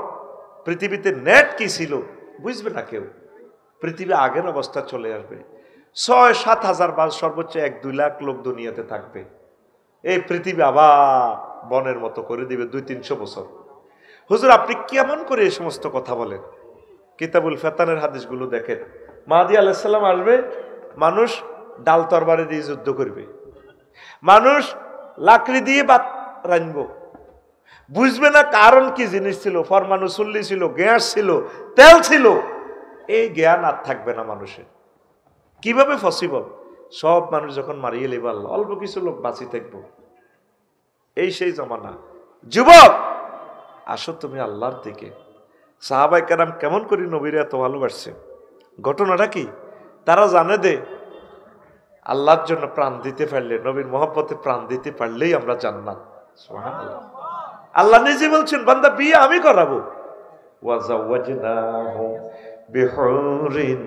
পৃথিবীতে নেট কি ছিল বুঝবে না কেউ। পৃথিবী আগের অবস্থা চলে আসবে। 6-7 হাজার বা সর্বোচ্চ 1-2 লাখ লোক দুনিয়াতে থাকবে। এই পৃথিবী আবার বনের মতো করে দিবে 200-300 বছর। হুজুর আপনি কেমন করে এই সমস্ত কথা বলেন? কিতাবুল ফেতানের হাদিসগুলো দেখেন। মাহদী আলাইহিস সালাম আসবে, মানুষ ডাল তরবারি দিয়ে যুদ্ধ করবে, মানুষ লাকড়ি দিয়ে ভাত রাঁধব, বুঝবে না কারণ কি জিনিস ছিল। ফরমানু চুল্লি ছিল, গ্যাস ছিল, তেল ছিল, এই জ্ঞান আর থাকবে না মানুষের। কিভাবে পসিবল? সব মানুষ যখন মারিয়ে লেবে আল্লাহ, অল্প কিছু লোক বাঁচি থাকবো, এই সেই জমানা। যুবক আসো তুমি আল্লাহর দিকে। সাহাবায়ে কেরাম কেমন করে নবীরে এত ভালোবাসছে, ঘটনাটা কি? তারা জানে দে আল্লাহর জন্য প্রাণ দিতে পারলে, নবীর মহব্বতে প্রাণ দিতে পারলেই আমরা জান্নাত। সুবহানাল্লাহ। আল্লাহ নিজে বলছেন বান্দা বিয়ে আমি করাবো। ওয়াজাওয়াজনাহুম বিহুরিন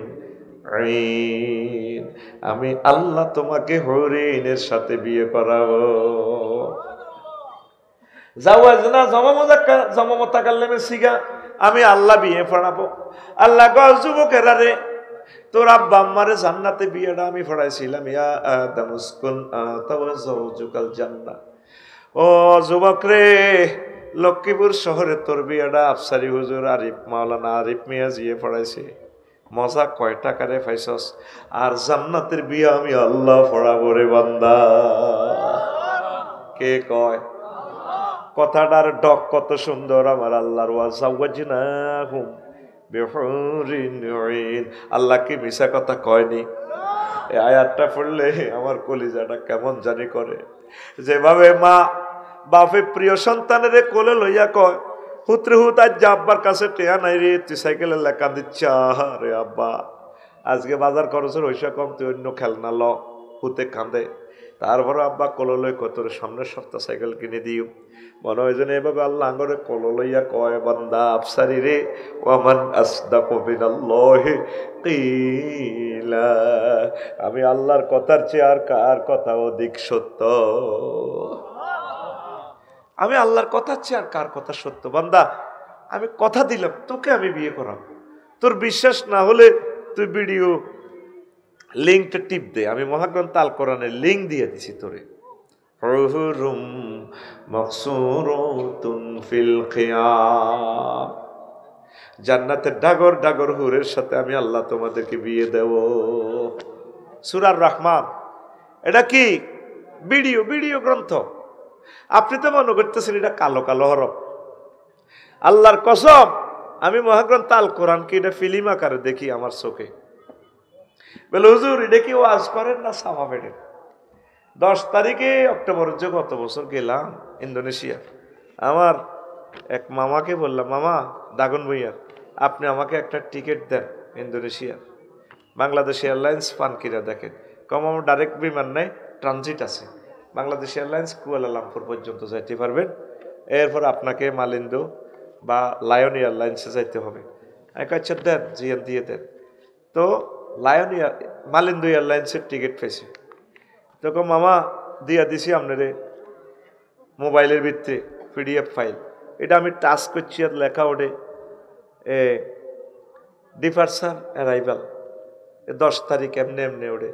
আইন, আমি আল্লাহ তোমাকে হরিণের সাথে বিয়ে করাবো। জাওয়াজনা জমা মুতাকাল্লিমে সিগা, আমি আল্লাহ বিয়ে পড়াবো। আল্লাহ কয় যুবকেরা রে, তোর আব্বা আম্মারে জান্নাতে বিয়েটা আমি পড়াইছিলাম। ইয়া আদম উসকুন আনতা ওয়া যাওজুকাল জান্নাহ। ও যুবক রে, লক্ষ্মীপুর শহরে তোর বিয়েটা আফসারি হুজুর আরিফ মাওলানা আরিফ মিয়া জিয়ে পড়াইছে। মজা কয় টাকারে পাইছস? আর জান্নাতের বিয়ে আমি আল্লাহ পড়াবো রে বান্দা। কে কয়? কথাটার ডক কত সুন্দর আমার আল্লাহর। ওয়াজাওয়াজনাহুম বিহুরিন আইন, আল্লাহ কি মিছা কথা কয়নি? এই আয়াতটা পড়লে আমার কলিজাটা কেমন জানি করে। যেভাবে মা বাপে প্রিয় সন্তানের কোলে লইয়া কয়, হুতরে হুত আজ আব্বার কাছে টেয়া নাই রে, তুই সাইকেলের লেখা দিচ্ছ রে আব্বা, আজকে বাজার খরচের পয়সা কম, তুই অন্য খেলনা ল। হুতে কান্দে। তারপরে আব্বা কোলো লই কত সামনের সপ্তাহ সাইকেল কিনে দিও। মনে হয় যেন এভাবে আল্লাহ আঙ্গরে কোলো লইয়া কয়, বান্দা আফসারি রে, ওয়ামান আসদাকু মিনাল্লাহি কিলা, আমি আল্লাহর কথার চেয়ে আর কার কথা অধিক সত্য? আমি আল্লাহর কথার চেয়ে আর কার কথা সত্য? বান্দা আমি কথা দিলাম তোকে আমি বিয়ে করাবো, তোর বিশ্বাস না হলে তুই ভিডিও লিঙ্কটা টিপ দে, আমি মহাগ্রন্থ আল কোরআনের লিঙ্ক দিয়ে দিছি তোরে। হুরুম মাকসুরাতুন ফিল খিয়াম, জান্নাতের ডাগর ডাগর হুরের সাথে আমি আল্লাহ তোমাদেরকে বিয়ে দেব। সূরা রহমান। এটা কি ভিডিও গ্রন্থ? আপনি তো মনে করতেছেন এটা কালো কালো হরফ। আল্লাহর কসম, আমি মহাগ্রন্থ আল কোরআনকে এটা ফিল্ম আকারে দেখি আমার চোখে। বলে হুজুর এটা কি ওয়াজ করেন না সামা বেড়ে? 10 তারিখে অক্টোবরের যে গত বছর গেলাম ইন্দোনেশিয়া, আমার এক মামাকে বললাম, মামা দাগন ভুইয়ার, আপনি আমাকে একটা টিকিট দেন ইন্দোনেশিয়া। বাংলাদেশ এয়ারলাইন্স পানকিরা দেখেন, কম আমার ডাইরেক্ট বিমান নেই, ট্রানজিট আছে। বাংলাদেশ এয়ারলাইন্স কুয়ালালামপুর পর্যন্ত যাইতে পারবেন, এরপর আপনাকে মালিন্দো বা লায়ন এয়ারলাইন্সে যাইতে হবে। আচ্ছা দেন, জিয়ান দিয়ে দেন। তো মালিন্দো এয়ারলাইন্সের টিকিট পেয়েছে। তখন মামা দিয়া দিছি আপনারে মোবাইলের ভিত্তি PDF ফাইল। এটা আমি টাচ করছি আর লেখা ওঠে ডিপারচার অ্যারাইভাল 10 তারিখ এমনি এমনি ওঠে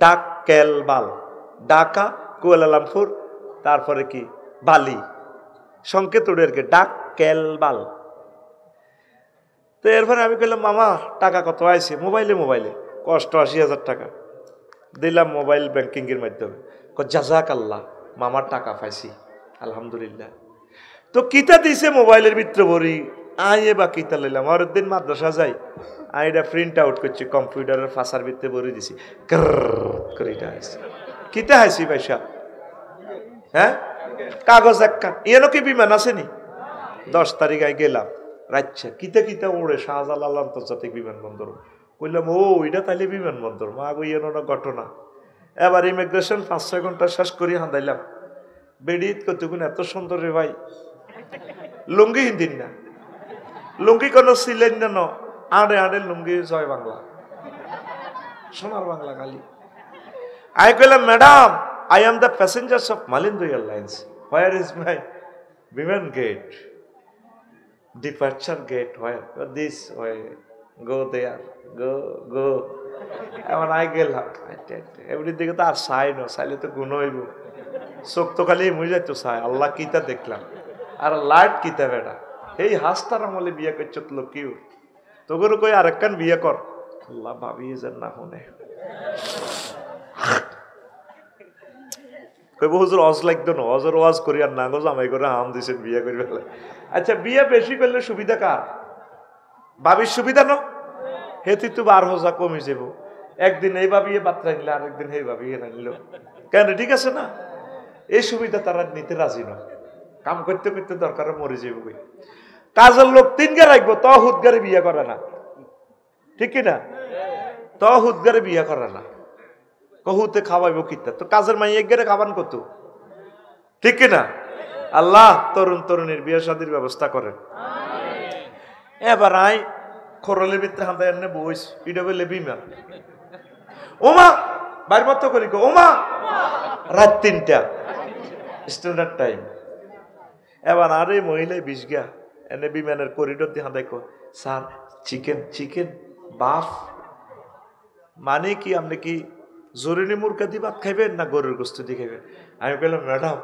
ডাক কেলবাল, ঢাকা কুয়ালালামপুর, তারপরে কি বালি, সংকেত ওঠে আর কি ডাক কেলবাল। তো এরপরে আমি বললাম, মামা টাকা কত আইছে? মোবাইলে কষ্ট 80,000 টাকা দিলাম মোবাইল ব্যাংকিংয়ের মাধ্যমে। জাজাক আল্লাহ, মামার টাকা পাইছি আলহামদুলিল্লাহ। তো কিতা দিছে মোবাইলের ভিতরে ভরি, আইয়ে বা কিতা লইলাম। আর দিন মাদ্রাসা যাই, আইডা প্রিন্ট আউট করছি, কম্পিউটারের ফাঁসার ভিতরে ভরি দিছি, কিতা হাইছি পয়সা? হ্যাঁ কাগজ একটা এনো কি বিমান আসেনি? 10 তারিখ আই গেলাম, রাচ্ছা কিতা উড়ে শাহজালাল আন্তর্জাতিক বিমানবন্দর। বললাম ও এটা তাইলে বিমানবন্দর, মা গো ইয়েন ঘটনা। এবার ইমিগ্রেশন 5-6 ঘন্টা শেষ করি হাঁদাইলাম। বেডিত কতগুণ এত সুন্দর রে ভাই, লুঙ্গি হিন্দিন না, লুঙ্গি কোনো ছিলেন না, আড়ে লুঙ্গি জয় বাংলা, সোনার বাংলা খালি। আমি কইলাম madam, I am the passengers of Malindo Airlines. Where is my Biman gate? Departure gate, where? This way. Go there. Go. এমন আই গেলাম। এমনি দিকে তো আর চাই না, চাইলে তো গুণ হইব। চোখ তো খালি মুই যাইতো চাই, আল্লাহ কিতা দেখলাম। আর লাইট কিতা বেটা। এই হাসতার আমলে বিয়ে করছ লোক কিউ। তোগরও কই আরেকখান বিয়ে কর। আল্লাহ ভাবিয়ে যান না শুনে। কইব হুজুর অজ লাগতো না, অজর ওয়াজ করি আর না গো জামাই করে হাম দিছেন বিয়ে করি ফেলে। আচ্ছা বিয়ে বেশি করলে সুবিধা কার? ভাবির সুবিধা না? হেতি তো বার হজা কমে যাব। একদিন এই ভাবিয়ে বাত্রা নিল, আরেকদিন এই ভাবিয়ে নিল, কেন ঠিক আছে না? এই সুবিধা তারা নিতে রাজি না। কাম করতে করতে দরকার মরে যাবো। কাজের লোক তিনকে রাখবো, ত হুদগারে বিয়ে করে না, ঠিক কিনা? ত হুদগারে বিয়ে করে না, কহুতে খাওয়াইব কিতা, তো কাজের মাই একগারে খাবান কত, ঠিক কিনা? আল্লাহ তরুণ তরুণীর বিয়ে শাদীর ব্যবস্থা করেন। এবার আই খরলের ভিতরে হাতে এনে বইস, এটা বলে বিমান। ওমা বাইর মতো করি গো, ওমা রাত 3টা স্ট্যান্ডার্ড টাইম। এবার আরে মহিলায় বিশ গা এনে বিমানের করিডোর দিয়ে হাতে কো, স্যার চিকেন বাফ। মানে কি আপনি কি জরুরি মুরগা দিয়ে ভাত খাইবেন না গরুর গোস্ত দিয়ে খাইবেন? আমি বললাম ম্যাডাম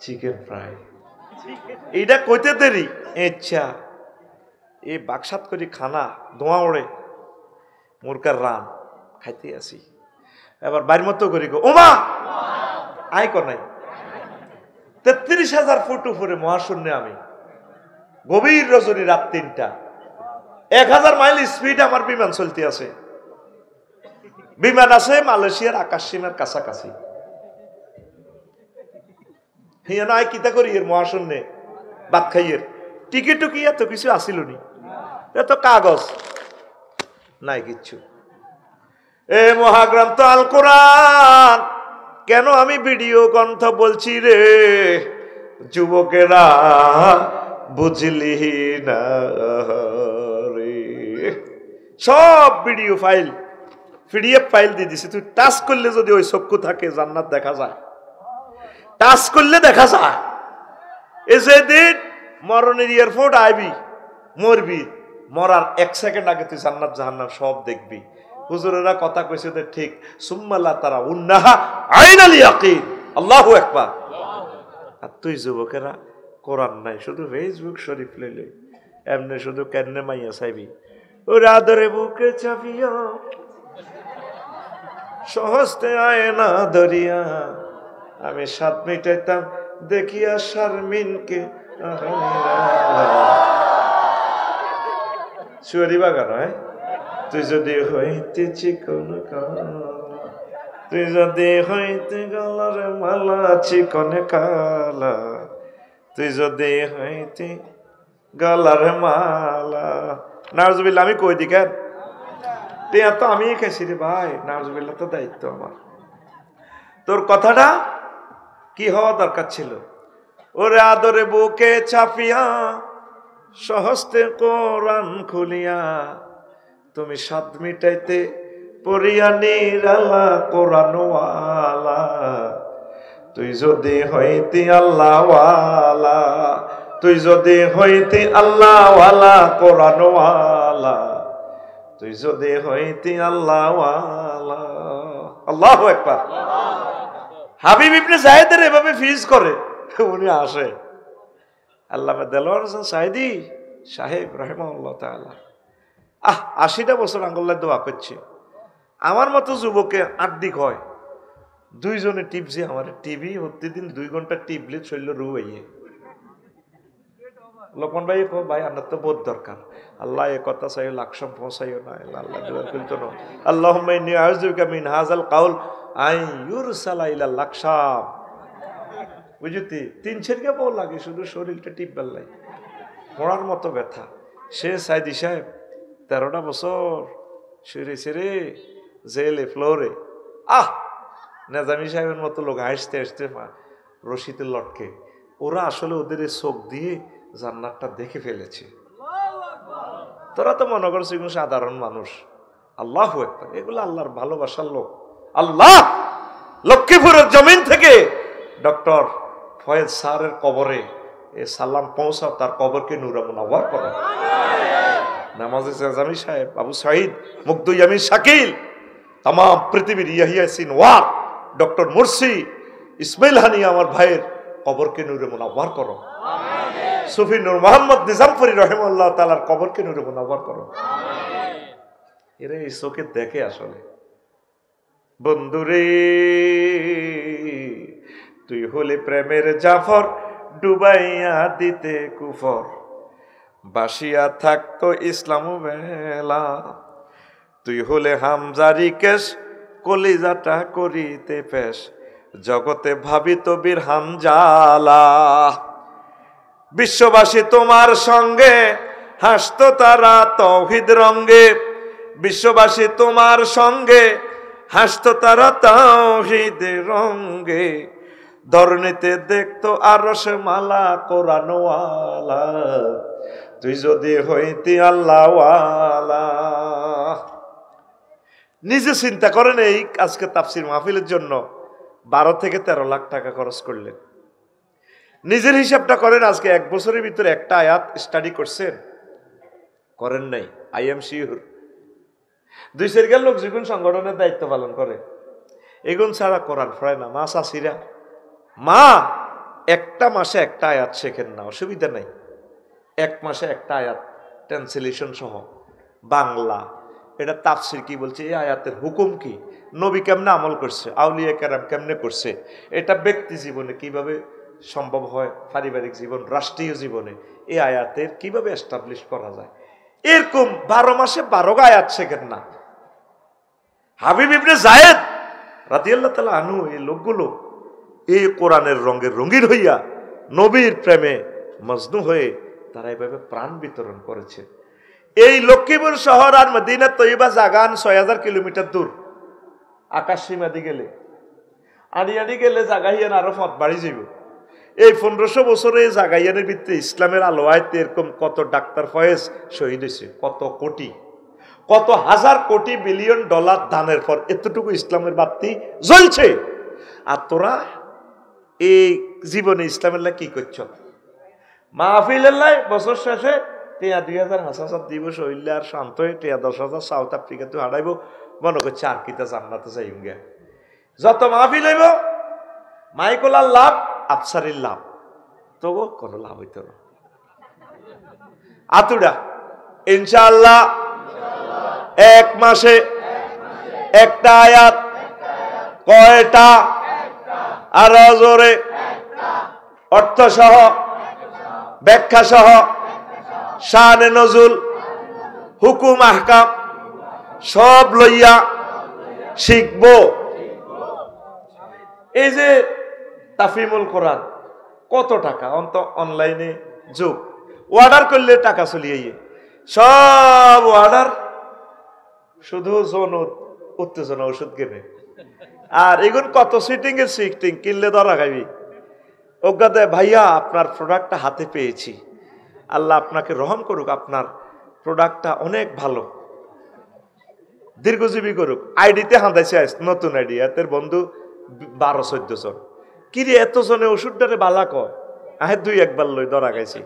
চিকেন ফ্রাই। এইটা কইতে দেরি, ইচ্ছা এই বাকসাত করি খানা ধোঁয়া ওড়ে মুরগার রান খাইতে আসি। এবার বাড়ির মতো করি গো, ওমা আই নাই 33,000 ফুট উপরে মহাশূন্যে আমি, গভীর রজনী, রাত 3টা, 1000 মাইল স্পিড আমার বিমান চলতে আছে। বিমান আছে মালয়েশিয়ার আকাশ সীমার কাছাকাছি। হিয়া নাই কিতা করি এর মহাশূন্যে ভাত খাইয়ের টিকিট টুকি এত কিছু আসিল নি, এত কাগজ নাই কিচ্ছু। এ মহাগ্রন্থ আল কোরআন, কেন আমি ভিডিও গ্রন্থ বলছি রে যুবকেরা, বুঝলি না রে? সব ভিডিও ফাইল পিডিএফ ফাইল দিয়ে দিছে। তুই টাচ করলে যদি ওই চক্ষু থাকে জান্নাত দেখা যায়, টাচ করলে দেখা যায়। এ যেদিন মরণের এয়ারপোর্ট আইবি, মরবি, মরার 1 সেকেন্ড আগে তুই জান্নাত জাহান্নাম সব দেখবি। হুজুরেরা কথা কইছে যে ঠিক, সুম্মাল্লাহ তারা উন্নাহা আইনাল ইয়াকিন, আল্লাহু আকবার। আর তুই যুবকেরা কোরআন নাই, শুধু ফেসবুক শরীফ লইলে এমনি শুধু কেন্নে মাইয়া চাইবি। ওর আদরে বুকে চাপিয়া সহজতে আয় না দরিয়া, আমি 7 মিটাইতাম দেখিয়া শারমিনকে। সুয়ারি বাগান হয়। তুই যদি হইতে চিকন কালা, তুই যদি হইতে গলার মালা চিকনে কালা, তুই যদি হইতে গলার মালা। নাউজুবিল্লাহ, আমি কই দি কেন? টিয়া তো আমি খাইছি রে ভাই, নাউজুবিল্লাহ তো দায়িত্ব আমার। তোর কথাটা কি হওয়া দরকার ছিল? ওরে আদরে বুকে চাপিয়া সহস্তে কোরআন খুলিয়া, তুমি 7 মিটাইতে পড়িয়া নিরালা কোরআনওয়ালা। তুই যদি হইতি আল্লাহওয়ালা, তুই যদি হইতি আল্লাহওয়ালা কোরআনওয়ালা, তুই যদি হইতি আল্লাহওয়ালা। আল্লাহু আকবার। হাবিব ইবনে যায়েদের এভাবে ফিজ করে, উনি আসে। আল্লামা দেলোয়ার হোসেন সাইদি সাহেব রাহিমাহুল্লাহ তাআলা 80টা বছর আঙ্গুল্লাহ দোয়া করছে। আমার মতো যুবকে 8 দিক হয়, 2 জনে টিপছে আমার টিভি, প্রতিদিন 2 ঘন্টা টিপলে শৈল রু হইয়ে। লোকমান ভাই ভাই আপনার তো বোধ দরকার, আল্লাহ এ কথা চাইও লাকসাম পৌঁছাইও না, আল্লাহ দোয়া করতো না। আল্লাহুম্মা ইন্নী আউযুবিকা মিন হাযাল কাউল আই ইউরসালা ইলা লাকসাম। বুঝতি 3 ছেড়কে বল লাগে, শুধু শরীরটা টিপ বেল্লাই পড়ার মতো ব্যথা। সে সাইদি সাহেব 13টা বছর শুয়েছে রে জেলে ফ্লোরে। নেজামি সাহেবের মতো লোক হাসতে হাসতে রশিতে লটকে। ওরা আসলে ওদের চোখ দিয়ে জান্নাতটা দেখে ফেলেছে। তোরা তো মনে করছে এগুলো সাধারণ মানুষ। আল্লাহু আকবার, এগুলো আল্লাহর ভালোবাসার লোক। আল্লাহ লক্ষ্মীপুরের জমিন থেকে ডক্টর ফয়েজ স্যারের কবরে এ সালাম পৌঁছাও, তার কবরকে নূরে মুনাওয়ার করো। নামাজে জামি সাহেব, আবু সাঈদ, মুগ্ধু ইয়ামিন শাকিল, তাম পৃথিবীর Yahya Sinwar, doctor Morsi, Ismail Haniyeh আমার ভাইয়ের কবরকে নূরে মুনাওয়ার করো। সুফি নূর মোহাম্মদ নিজামপুরি রহিমাহুল্লাহ তাআলার কবরকে নূরে মুনাওয়ার করো। এরা এই চোখে দেখে আসলে। বন্ধুরে তুই হলে প্রেমের জাফর, ডুবাইয়া দিতে কুফর, বাসিয়া থাকতো ইসলাম বেলা। তুই হলে হামজারি কেশ, কলিজাটা করিতে পেশ, জগতে ভাবিত বীর হামজালা। বিশ্ববাসী তোমার সঙ্গে হাসতো তারা তৌহিদ রঙ্গে, বিশ্ববাসী তোমার সঙ্গে হাসতো তারা তাওহীদ রঙ্গে। ধরণীতে দেখতো আরশ মালা কোরআনওয়ালা, তুই যদি হইতি আল্লাহওয়ালা। নিজে চিন্তা করেন, এই আজকে তাফসির মাহফিলের জন্য 12 থেকে 13 লাখ টাকা খরচ করলেন। নিজের হিসাবটা করেন, আজকে 1 বছরের ভিতরে একটা আয়াত স্টাডি করছেন? করেন নাই। আই এম শিওর 2-4 লোক যেগুন সংগঠনের দায়িত্ব পালন করে, এগুন ছাড়া কোরআন পড়ে না। মা চাষিরা, মা একটা মাসে একটা আয়াত শেখেন না, অসুবিধা নাই। 1 মাসে একটা আয়াত ট্রান্সলেশন সহ বাংলা, এটা তাফসির কি বলছে, এই আয়াতের হুকুম কি, নবী কেমনে আমল করছে, আউলিয়া কেরাম কেমনে করছে, এটা ব্যক্তি জীবনে কিভাবে সম্ভব হয়, পারিবারিক জীবন, রাষ্ট্রীয় জীবনে এই আয়াতের কিভাবে এস্টাবলিশ করা যায়, এরকম 12 মাসে 12 আয়াত শেখেন না। হাবিব ইবনে যায়েদ রাদিয়াল্লাহু তাআলা আনহু, এই লোকগুলো এই কোরআনের রঙের রঙিন হইয়া নবীর প্রেমে মজনু হয়ে তারা এভাবে প্রাণ বিতরণ করেছে। এই লক্ষ্মীপুর শহর আর মদিনা তৈয়বা জাগান 6000 কিলোমিটার দূর। আকাশ সীমা দি গেলে আড়ি গেলে জাগাইয়ান আরো পথ বাড়ি যাব। এই 1500 বছরে এই জাগাইয়ানের ভিতরে ইসলামের আলো আয়তে এরকম কত ডাক্তার ফয়েজ শহীদ হয়েছে, কত কোটি, কত হাজার কোটি বিলিয়ন ডলার দানের পর এতটুকু ইসলামের বাতি জ্বলছে। আর তোরা এই জীবনে ইসলামের লাই কি করছ? মাহফিলের লাই বছর শেষে 2000 দিবস হইলে আর শান্ত হয়ে 10,000 সাউথ আফ্রিকাতে হারাইব, মনে করছে আর কিতা জান্নাতে যাইম গে। যত মাহফিল হইব মাইকোলার লাভ, আফসারির লাভ, তবু কোনো লাভ হইত না। আতুডা ইনশাআল্লাহ 1 মাসে একটা আয়াত, কয়টা? আরো জোরে, অর্থ সহ, ব্যাখ্যা সহ, শানে নজুল, হুকুম আহকাম সব লইয়া শিখব। এই যে তাফিমুল কোরআন, কত টাকা, অনলাইনে যুগ, অর্ডার করলে টাকা চলিয়ে, সব অর্ডার, শুধু যৌন উত্তেজনা ওষুধ কেনে। আর এগুন কত সিটিং এর সিটিং, কিনলে ধরা খাবি। অজ্ঞাতে ভাইয়া আপনার প্রোডাক্টটা হাতে পেয়েছি, আল্লাহ আপনাকে রহম করুক, আপনার প্রোডাক্টটা অনেক ভালো, দীর্ঘজীবী করুক। আইডিতে হাঁদাইছে, নতুন আইডি, এতের বন্ধু 12-14 জন। কিরে এত জনে ওষুধটারে বালা কয়, আহে 2-1 বার লই ধরা খাইছি।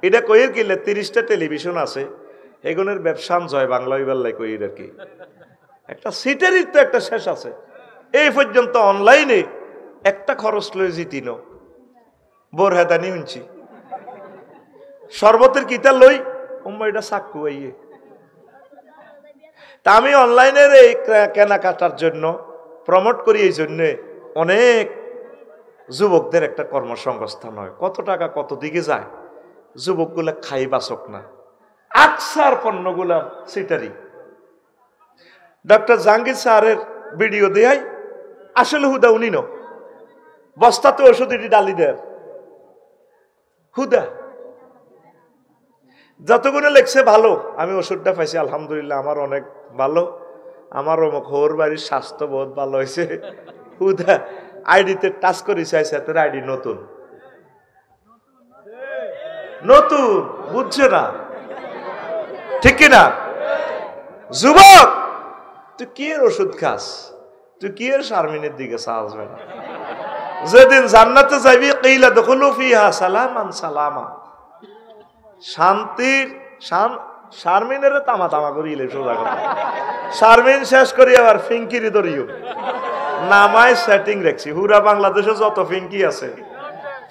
এটা কইয়ের কিনলে 30টা টেলিভিশন আছে, এগুনের ব্যবসান জয় বাংলা হইবার লাই কইর আর কি। একটা সিটেরই তো একটা শেষ আছে। এই পর্যন্ত অনলাইনে একটা খরচ লই জিতিন, বোর হেদানি শুনছি, শরবতের কিতা লই এটা চাক্কু আইয়ে। তা আমি অনলাইনের এই কেনাকাটার জন্য প্রমোট করি, এই জন্যে অনেক যুবকদের একটা কর্মসংস্থান হয়। কত টাকা কত দিকে যায়, যুবকগুলা খাই বাসক না, আকসার পণ্যগুলা সিটারি। ডক্টর জাহাঙ্গীর স্যারের ভিডিও দেয়, আসলে হুদা উনি ন বস্তাতে ওষুধ এটি ডালি দেয়, হুদা যতগুলো লেখছে ভালো। আমি ওষুধটা পাইছি আলহামদুলিল্লাহ, আমার অনেক ভালো, আমার অমুক হোর বাড়ির স্বাস্থ্য বহুত ভালো হয়েছে। হুদা আইডিতে টাচ করে চাইছে, তোর আইডি নতুন নতুন, বুঝছে না, ঠিক কিনা? যুবক তুই কি এর ওষুধ খাস? তুই কি এর শারমিনের দিকে চাওয়াবে না? যেদিন জান্নাতে যাবি কিলা দুখুলু ফিহা সালামান সালামা, শান্তির শারমিনের তামা তামা করিলে সোজা কথা। শারমিন শেষ করি আবার ফিঙ্কিরি ধরিও নামায় সেটিং রাখছি। হুরা বাংলাদেশে যত ফিঙ্কি আছে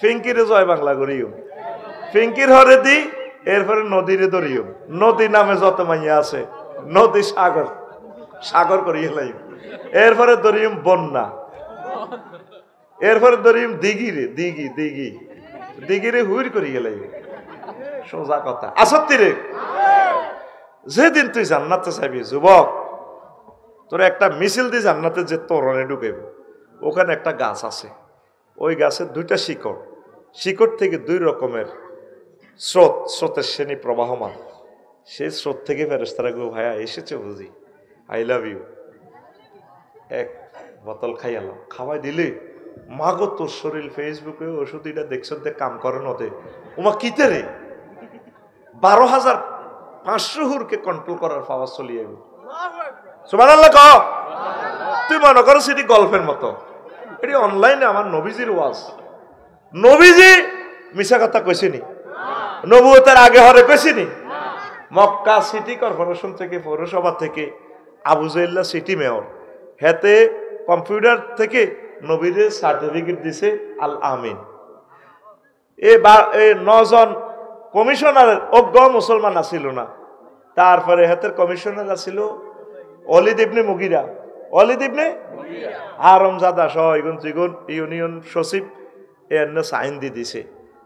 ফিঙ্কিরে জয় বাংলা করিও, ফিঙ্কির হরে দি এরপরে নদীরে ধরিও। নদী নামে যত মাইয়া আছে নদী সাগর সাগর করিয়ে লাইব। এরপরে ধরিম বন্যা, এরপরে ধরিম দিঘিরে দিঘি দিঘি দিঘিরে হুইর করিয়ে লাইব। সোজা কথা। আসত্তি রে, যেদিন তুই জান্নাতে চাইবি যুবক, তোর একটা মিছিল দিয়ে জান্নাতে যে তোরণে ঢুকেব, ওখানে একটা গাছ আছে, ওই গাছের দুইটা শিকড়, শিকড় থেকে দুই রকমের স্রোত, স্রোতের শ্রেণী প্রবাহমান। সেই স্রোত থেকে ফেরেশতারা গো ভাইয়া এসেছে বুঝি, আই লাভ ইউ, এক বোতল খাইয়ালাম। খাওয়াই দিলে মাগো তোর শরীর ফেসবুকে ওষুধ এটা দেখছেন কাম করে নদে ওমা কিতে রে 12,500 হুরকে কন্ট্রোল করার পাওয়ার চলিয়ে গেল। সুবহানাল্লাহ কহ। তুই মনে করো সেটি গল্পের মতো, এটি অনলাইনে আমার নবীজির ওয়াজ। নবীজি মিশা কথা কইছিনি, নবুয়তের আগে হরে কইছিনি। মক্কা সিটি কর্পোরেশন থেকে, পৌরসভা থেকে আবু জাইল্লা সিটি মেয়র, হেতে কম্পিউটার থেকে নবীর সার্টিফিকেট দিছে আল আমিন। এ 9 জন কমিশনারের অজ্ঞ মুসলমান আসিল না। তারপরে হাতের কমিশনার আসিল ওয়ালিদ ইবনে মুগিরা, ওয়ালিদ ইবনে আরমজাদা সহ ইগুন জিগুন ইউনিয়ন সচিব এনে সাইন দিয়ে দিছে।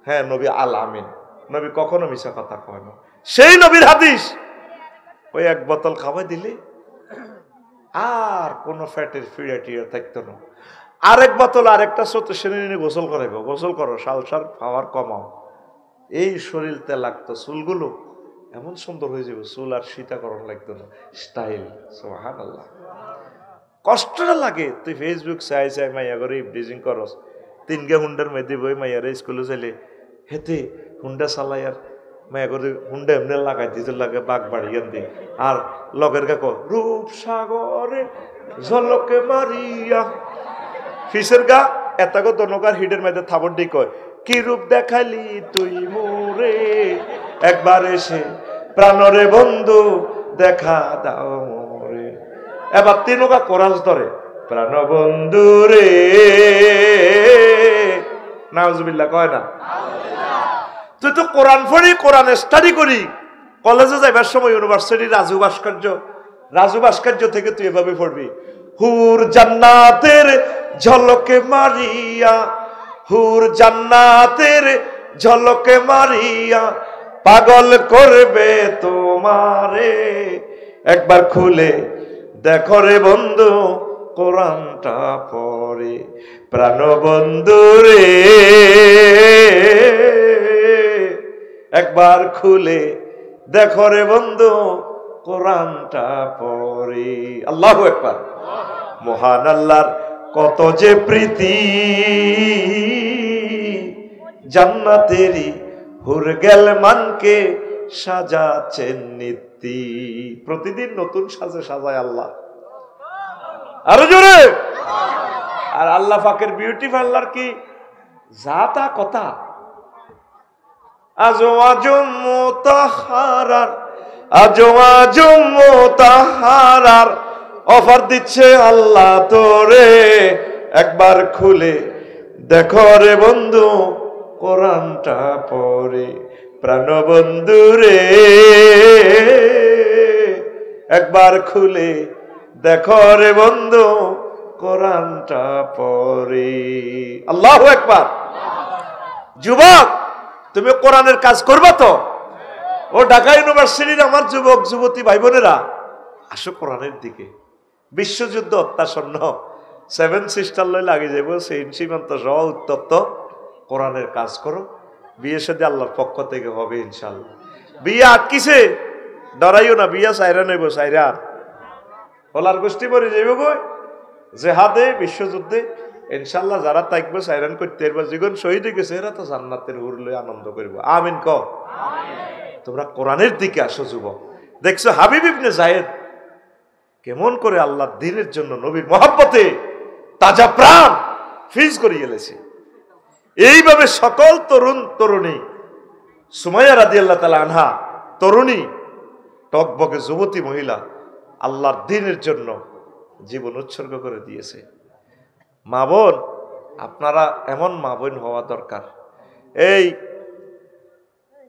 হ্যাঁ নবী আল আমিন, নবী কখনো মিশা কথা কয় না। সেই নবীর হাদিস ওই এক বোতল খাওয়াই দিলে আর কোনো ফ্যাটের ফিড়া টিড়া থাকতো না। আরেক বোতল আরেকটা স্রোত শ্রেণী গোসল করাইব, গোসল করো সালসার পাওয়ার কমাও। এই শরীরতে লাগতো, চুলগুলো এমন সুন্দর হয়ে যাবে, চুল আর সীতাকরণ লাগতো না, স্টাইল। সুবহানাল্লাহ। কষ্টটা লাগে, তুই ফেসবুক চাই চাই মাইয়া করে ইভডিজিং করস, 3 গে হুন্ডার মেদি বই মাইয়ারে স্কুলে চাইলে হেতে হুন্ডা চালাই আর মাইয়া করে হুন্ডা এমনি লাগাই দিতে লাগে বাঘ বাড়িয়ে দি। আর লগের কাকো রূপ সাগরে ঝলকে মারিয়া ফিসের গা এতাগো দনকার হিডের মধ্যে থাবর দি কয় কি রূপ দেখালি তুই মোরে, একবার এসে প্রাণরে বন্ধু দেখা দাও মোরে। এবার তিনকা কোরাস ধরে প্রাণ বন্ধু রে, নাউজুবিল্লাহ কয় না। তুই তো কোরআন পড়ি, কোরআন স্টাডি করি, কলেজে যাইবার সময় ইউনিভার্সিটি রাজু ভাস্কর্য থেকে তুই এভাবে পড়বি হুর জান্নাতের ঝলকে মারিয়া, হুর জান্নাতের ঝলকে মারিয়া পাগল করবে তোমারে, একবার খুলে দেখো রে বন্ধু কোরআনটা পড়ে প্রাণ বন্ধু রে, একবার খুলে দেখো রে বন্ধু কোরআনটা পড়ে। আল্লাহু আকবার। মহান আল্লাহর কত যে প্রীতি, জান্নাতেরই হুর গেল মানকে সাজাচ্ছেন নীতি। প্রতিদিন নতুন সাজে সাজায় আল্লাহ, আরো জোরে। আর আল্লাহ পাকের বিউটি পার্লার কি জাতা কথা। আজওয়াজুম মুতাহহারার, আজওয়াজুম মুতাহহারার অফার দিচ্ছে আল্লাহ তোরে, একবার খুলে দেখো রে বন্ধু কোরআনটা পড়ে প্রাণ বন্ধু রে, একবার খুলে দেখো রে বন্ধু কোরআনটা পড়ে। আল্লাহু আকবার। যুবক তুমি কোরআনের কাজ করবা তো? ও ঢাকা ইউনিভার্সিটির আমার যুবক যুবতী ভাই বোনেরা, আসো কোরআনের দিকে। বিশ্বযুদ্ধ অত্যাসন্ন, 7 সিস্টার লই লাগে যাবো, সেই সীমান্ত সহ উত্তপ্ত। কোরআনের কাজ করো, বিয়ে সাথে আল্লাহর পক্ষ থেকে হবে ইনশাল্লাহ। বিয়ে আটকিছে ডরাইও না, বিয়া সাইরা নেব, সাইরা হলার গোষ্ঠী মরে যাইব গো জেহাদে বিশ্বযুদ্ধে ইনশাল্লাহ। যারা থাকবে সাইরান করতে পারবে, জীবন শহীদ হয়ে গেছে এরা তো জান্নাতের হুর লই আনন্দ করব। আমিন ক। তোমরা কোরআনের দিকে আসো যুবক। দেখছো হাবিব ইবনে যায়েদ কেমন করে আল্লাহর দ্বীনের জন্য নবীর মহব্বতে তাজা প্রাণ ফিজ করিয়ে গেলেছে। এইভাবে সকল তরুণ তরুণী, সুমাইয়া রাদিয়াল্লাহু তাআলা আনহা তরুণী, টকবকে যুবতী মহিলা আল্লাহর দ্বীনের জন্য জীবন উৎসর্গ করে দিয়েছে। মা বোন, আপনারা এমন মা বোন হওয়া দরকার। এই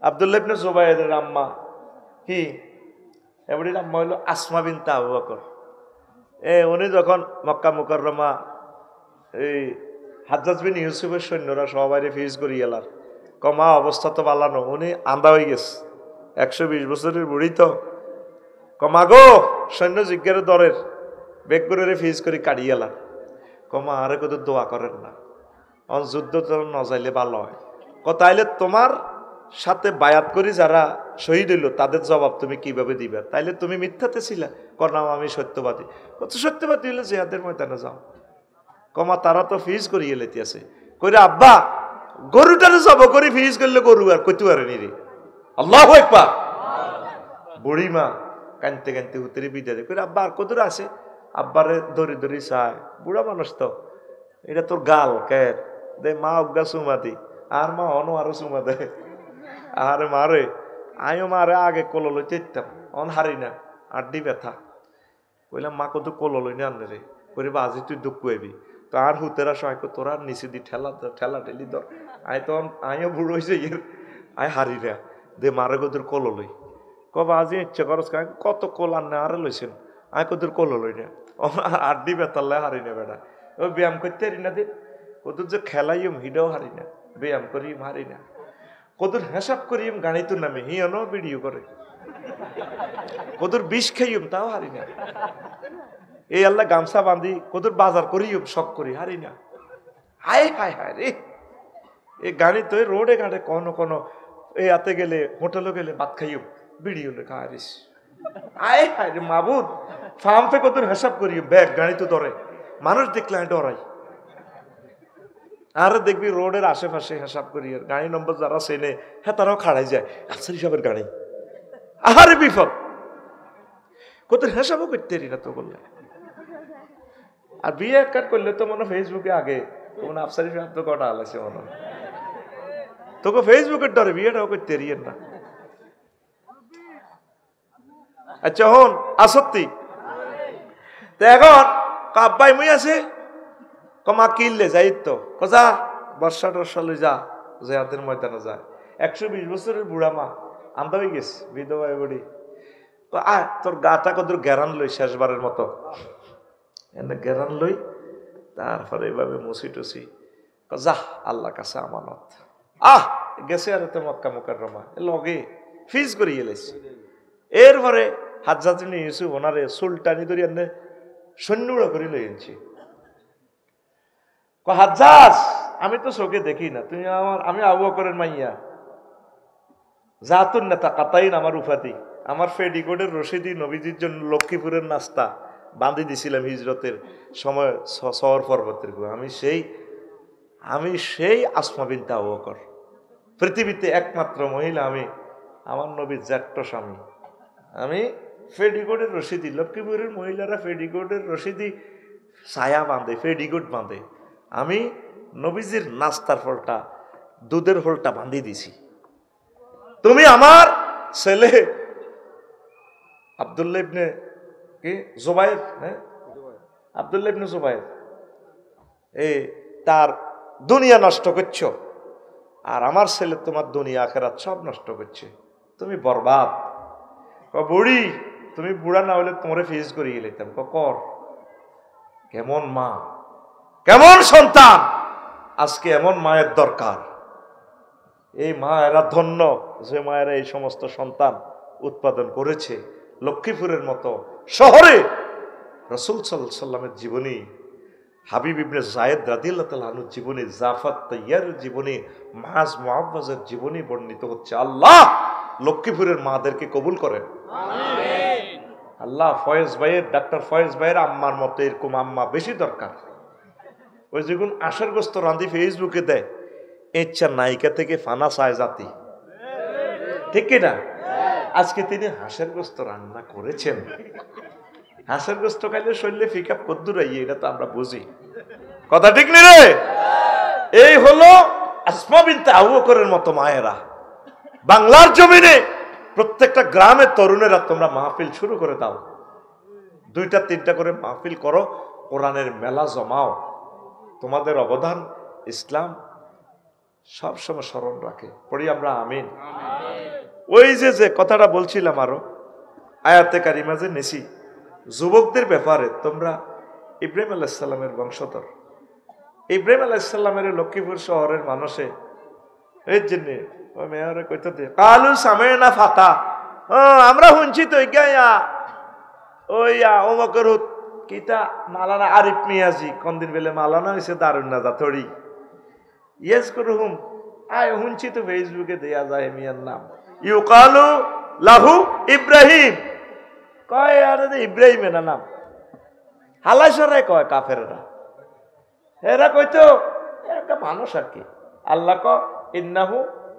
আব্দুল্লাহ ইবনে জুবাইরের আম্মা কি, এবারে আম্মা হইল আসমা বিনতে আবু বকর। উনি যখন মক্কা মুকাররমা এই হাজ্জাজ বিন ইউসুফের সৈন্যরা সবাই ফিজ করি এলার কমা অবস্থা তো বালানো, উনি আন্দা হয়ে গেছে, 120 বছরের বুড়ি তো। কমা গো সৈন্য জিজ্ঞারে দরের বেগ করে ফিজ করি কাড়ি এলার। কমা আরে কত দোয়া করেন না, যুদ্ধ তো নজাইলে ভালো হয়। তাইলে তোমার সাথে বায়াত করি যারা শহীদ হইল তাদের জবাব তুমি কিভাবে দিবে? তাইলে তুমি মিথ্যাতে ছিলা? নাম আমি সত্যবাদী। কত সত্যবাদী হইলে জিহাদের ময়দানে যাও। কমা তারা তো ফিজ করিয়ে লেতিছে কইরে আব্বা গরুটারে জব করে ফিজ করলে গরু আর কইতে পারেনি রে। আল্লাহু আকবার। বুড়ি মা কানতে কানতে উতরে বিদায় কইরে আব্বা আর কত আছে? আব্বারে দড়ি দড়ি চায়, বুড়া মানুষ তো, এটা তোর গাল কে দে মা অজ্ঞা চুমা দি, আর মা অন আরো চুমা দে। আরে মারে আয়ো মারে আগে কোলো লই চেতাম, অন হারি না আড্ডি ব্যথা। কইলাম মা কত কোলো লই না আনলে রে, কইরে বাজি তুই দুঃখ হইবি তো আর হুতেরা সহায় তোরা নিচে দি ঠেলা ঠেলা ঠেলি ধর। আয় তখন আইও বুড়ো হয়েছে ইয়ের, আয় হারি না দে মারে কদুর কোলো লই। কবা আজি ইচ্ছা করস কত কোল আনে আরে লইছেন, আয় কদুর কোলো লই না, আড্ডি ব্যথালে হারি না বেড়া। ও ব্যায়াম করতে হারি না, দিন কদুর যে খেলাইম হিডাও হারি না, ব্যায়াম করিম হারি না, কদুর হিসাব করিম গাণিতুর নামে হিয়নো ভিডিও করে, কদুর বিষ খাইম তাও হারি না। এই আল্লাহ গামছা বাঁধি কদুর বাজার করিম শখ করি হারি না। হায় হায় হায় রে, এই গাড়ি তো রোডে ঘাটে কোনো কোনো এই হাতে গেলে হোটেলে গেলে ভাত খাইম ভিডিও লেখা হারিস। আয় হায় রে মাবুদ, ফার্মে কদুর হিসাব করিম ব্যাগ গাড়ি তো ধরে, মানুষ দেখলে আমি ডরাই। আর দেখবি রোডের আশেপাশে হিসাব করি, গাড়ি নম্বর যারা চেনে হ্যাঁ তারাও খাড়াই যায়, আচ্ছা হিসাবের গাড়ি। আহারে বিপদ, কত হিসাবও করতে পারি না তো বললে। আর বিয়ে এক কাট করলে তো মনে ফেসবুকে আগে মনে আফসারি সাহেব তো কটা আলাইছে মনে, তোকে ফেসবুকের ডরে বিয়েটাও করতে পারিয়েন না। আচ্ছা হন আসত্তি এখন কাব্বাই মুই আছে কমা কিনলে যাই তো কজা বর্ষা টর্ষা লই যা জেহাদের ময়দানে যায়। 120 বছরের বুড়া মা আন্দা হয়ে গেছে, বিধবা বুড়ি। আয় তোর গাটা কত গেরান লই শেষবারের মতো, এনে গেরান লই, তারপরে এইভাবে মুসি টুসি যা আল্লাহ কাছে আমানত। গেছে আর তো মক্কা মুকাররমা লগে ফিজ করি এলেছি। এরপরে হাজ্জাজ ইবনে ইউসুফ ওনারে সুলতানি ধরি এনে সৈন্যরা করে লই এনেছি। হাজ্জাজ আমি তো চোখে দেখি না, তুমি আমি আবু বকরের মাইয়া, জাতুন নেতা কাতাইন আমার উপাধি, আমার ফেডিকোডের রশিদি নবীজির জন্য লক্ষ্মীপুরের নাস্তা বাঁধি দিছিলাম হিজরতের সময় শহর পর্বতের। আমি সেই আসমা বিনতে আবু বকর, পৃথিবীতে একমাত্র মহিলা আমি, আমার নবীর জ্যাষ্ঠ স্বামী। আমি ফেডিকোডের রশিদি, লক্ষ্মীপুরের মহিলারা ফেডিকোডের রশিদি ছায়া বাঁধে, ফেডিকোড বাঁধে, আমি নবীজির নাস্তার ফলটা দুধের হোলটা বাঁধি দিছি। তুমি আমার ছেলে আব্দুল্লাহ ইবনে কি জুবাইর, হ্যাঁ আব্দুল্লাহ ইবনে জুবাইর, তার দুনিয়া নষ্ট করছো, আর আমার ছেলে তোমার দুনিয়া আখেরাত সব নষ্ট করছে, তুমি বরবাদ। বুড়ি তুমি বুড়া না হলে তোমারে ফেস করিয়ে নিতাম। কর কেমন মা, কেমন সন্তান, আজকে এমন মায়ের দরকার। এই মায়েরা ধন্য যে মায়েরা এই সমস্ত সন্তান উৎপাদন করেছে। লক্ষ্মীপুরের মতো শহরে রাসূল সাল্লাল্লাহু আলাইহি সাল্লামের জীবনী, হাবিব ইবনে যায়েদ রাদিয়াল্লাহু তাআলা আনহুর জীবনী, জাফর তাইয়ারের জীবনী, মাআজ মুআওয়াজের জীবনী বর্ণিত হচ্ছে। আল্লাহ লক্ষ্মীপুরের মাদেরকে কবুল করেন, আমিন। আল্লাহ ফয়েজ ভাইয়ের, ডাক্তার ফয়েজ ভাইয়ের আম্মার মতো এরকম আম্মা বেশি দরকার। ওই যেগুন আশার গোস্ত রাঁধি ফেসবুকে দেয়, ইচ্ছা নায়িকা থেকে ফানা চায় জাতি, ঠিক কিনা? আজকে তিনি হাঁসের গোস্ত রান্না করেছেন, হাঁসের গোস্ত খাইলে শরীরে ফিকা কদ্দুর আইয়ে, এটা তো আমরা বুঝি। কথা ঠিক নি রে? এই হলো আসমা বিনতে আবু বকরের মতো মায়েরা। বাংলার জমিনে প্রত্যেকটা গ্রামের তরুণেরা তোমরা মাহফিল শুরু করে দাও, 2টা-3টা করে মাহফিল করো, কোরআনের মেলা জমাও। তোমাদের অবদান ইসলাম সবসময় স্মরণ রাখে। পড়ি আমরা আমিন। ওই যে কথাটা বলছিলাম, আরো আয়াতে কারিমা যে নেছি যুবকদের ব্যাপারে, তোমরা ইব্রাহিম আলাইহিস সালামের বংশধর। ইব্রাহিম আলাইহিস সালামের লক্ষ্মীপুর শহরের মানুষে এই জন্য ওই মেয়রে কইতে দে কালু সামেনা ফাতা, আমরা শুনছি তো ওমকর কিতা মালানা আরিফ মিয়াজি কোনদিন বেলে মালানা হয়েছে দারুন না যা থরি ইয়েস করুম আয় শুনছি তো ফেসবুকে দেয়া যায় মিয়ার নাম ইউকালু লাহু ইব্রাহিম, কয় আর ইব্রাহিমের নাম হালাসরাই কয় কাফেররা, এরা কইতো একটা মানুষ আর কি। আল্লাহ ক ইন্নাহু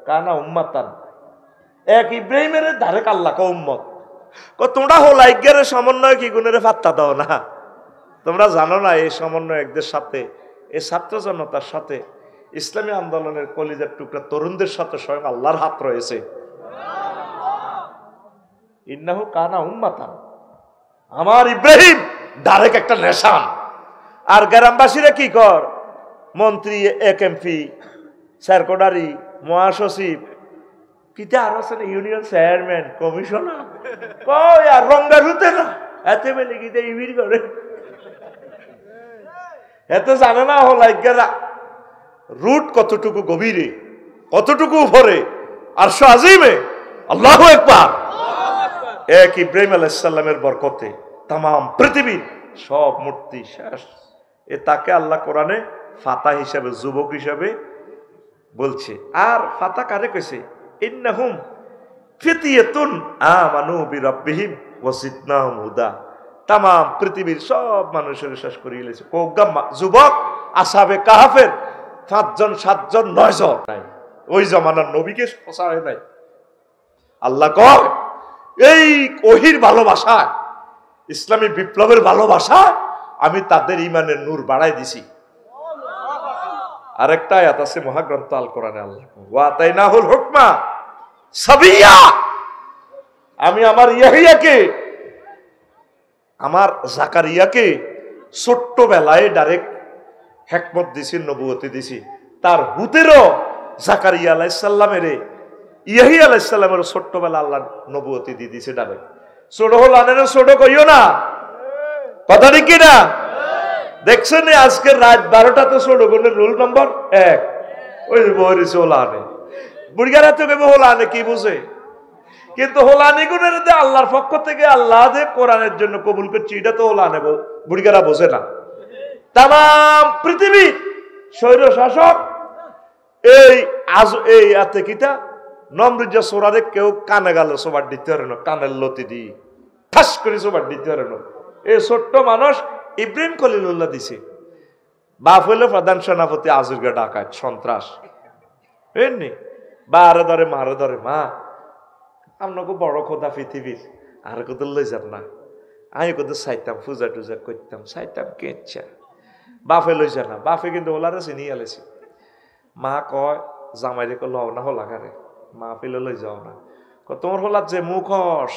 কানা উম্মাতান, এক ইব্রাহিমের ধারে আল্লাহ ক উম্মত। তোমরা হোলাইগের সমন্বয় কি গুণের ফাত্তা দাও না? তোমরা জানো না এই সমন্বয়কদের সাথে, এই ছাত্র জনতার সাথে, ইসলামী আন্দোলনের কলিজার টুকরা তরুণদের সাথে স্বয়ং আল্লাহর হাত রয়েছে। ইন্নাহু কানা উম্মাতান, আমার ইব্রাহিম ডাইরেক্ট একটা নেশান। আর গ্রামবাসীরা কি কর, মন্ত্রী, এক এমপি, সেক্রেটারি, মহাসচিব, কিতা আর আছে না, ইউনিয়ন চেয়ারম্যান, কমিশনার, কয় আর রঙ্গার হতে না এতে বেলে কিতা ইবির করে এত জানে না হলাইগেরা রুট কতটুকু গভীরে, কতটুকু উপরে, আরশ আজিমে আল্লাহু আকবার। এক ইব্রাহিম আলাইহিস সালামের বরকতে তাম পৃথিবীর সব মূর্তি শেষ। এ তাকে আল্লাহ কোরআনে ফাতা হিসাবে, যুবক হিসাবে বলছে। আর ফাতা কারে কইছে? ইন্নাহুম ফিতিয়াতুন আমানু বিরাব্বিহিম ওয়া জিদনাহুম হুদা। তাম পৃথিবীর সব মানুষের শেষ করিয়ে লেছে। যুবক আসহাবে কাহাফের 5জন 7জন 9জন নাই, ওই জমানার নবীকে ফসায় নাই। আল্লাহ কয় এই ওহির ভালোবাসা, ইসলামী বিপ্লবের ভালোবাসা, আমি তাদের ইমানের নূর বাড়াই দিছি। আরেকটা আয়াত আছে মহাগ্রন্থ আল কোরআনে, আল্লাহ ওয়া তাইনাহুল হুকমা সাবিয়া, আমি আমার ইয়াহিয়াকে, আমার জাকারিয়াকে ছোট্টবেলায় ডাইরেক্ট হিকমত দিছি, নবুয়তি দিছি। তার হুতেরও জাকারিয়া আলাইহিস সালামের, ইয়াহিয়া আলাইহিস সালামের ছোট্টবেলা আল্লাহ নবুয়তি দিয়ে দিছে ডাইরেক্ট। ছোট হল আনেরও ছোট কইও না, কথা ঠিক কি না? দেখছেন আজকের রাত 12টাতে ছোট গুণের রুল নম্বর 1, ওই বহরিছে হোলা আনে, বুড়িয়ারা তো কেবল হোলা আনে কি বুঝে, কিন্তু হোলানি গুণের আল্লাহর পক্ষ থেকে আল্লাহ যে কোরআনের জন্য কবুল করছে, এটা তো হোলা আনে বুড়িয়ারা বোঝে না। তাম পৃথিবী স্বৈর শাসক এই আজ এই আতে কিতা নমরুজা সোরারে কেউ কানে গেল সোবার দিতে পারে না, কানের লতি দি ঠাস করে সোবার দিতে পারে না। এই ছোট্ট মানুষ ইব্রাহিম খলিলুল্লাহ দিছে, বাপ হইল প্রধান সেনাপতি, আজুরগা ডাকাত সন্ত্রাস, বুঝলি? বারে ধরে মারে ধরে, মা আপনাকে বড় খোদা পৃথিবীর, আর কোথাও লই যান না, আমি কোথাও চাইতাম পূজা টুজা করতাম, চাইতাম কে ইচ্ছা, বাপে লই যা না, বাপে কিন্তু ওলারে চিনি আলেছি। মা কয় জামাইরে কল না হলা কারে, মা ফেলে লই যাও না, তোমার হলার যে মুখস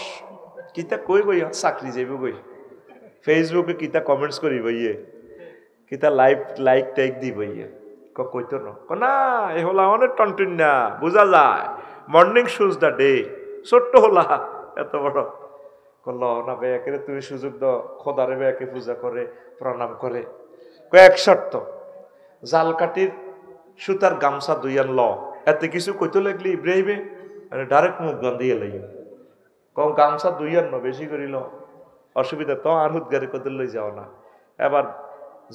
কিতা কই বই চাকরি যাইব গই, ফেসবুকে কিতা কমেন্টস করি বইয়ে, কিতা লাইক টাইক দি বইয়ে, কইতো না এ হলা অনেক টনটুন না, বোঝা যায় মর্নিং শুজ দা ডে, ছোট্ট হলা এত বড় কল না বেয়াকে তুমি সুযোগ দাও, খোদারে বেয়াকে পূজা করে প্রণাম করে। কয়েক শর্ত, জাল কাটির সুতার গামছা দুইয়ান ল, এতে কিছু কইতে লাগলি ইব্রাহিমে ডাইরেক্ট মুখ গন্ধিয়ে লই, কম গামছা দুইয়ান ন বেশি করিল অসুবিধা, তো আর হুদগারি করতে লই যাও না। এবার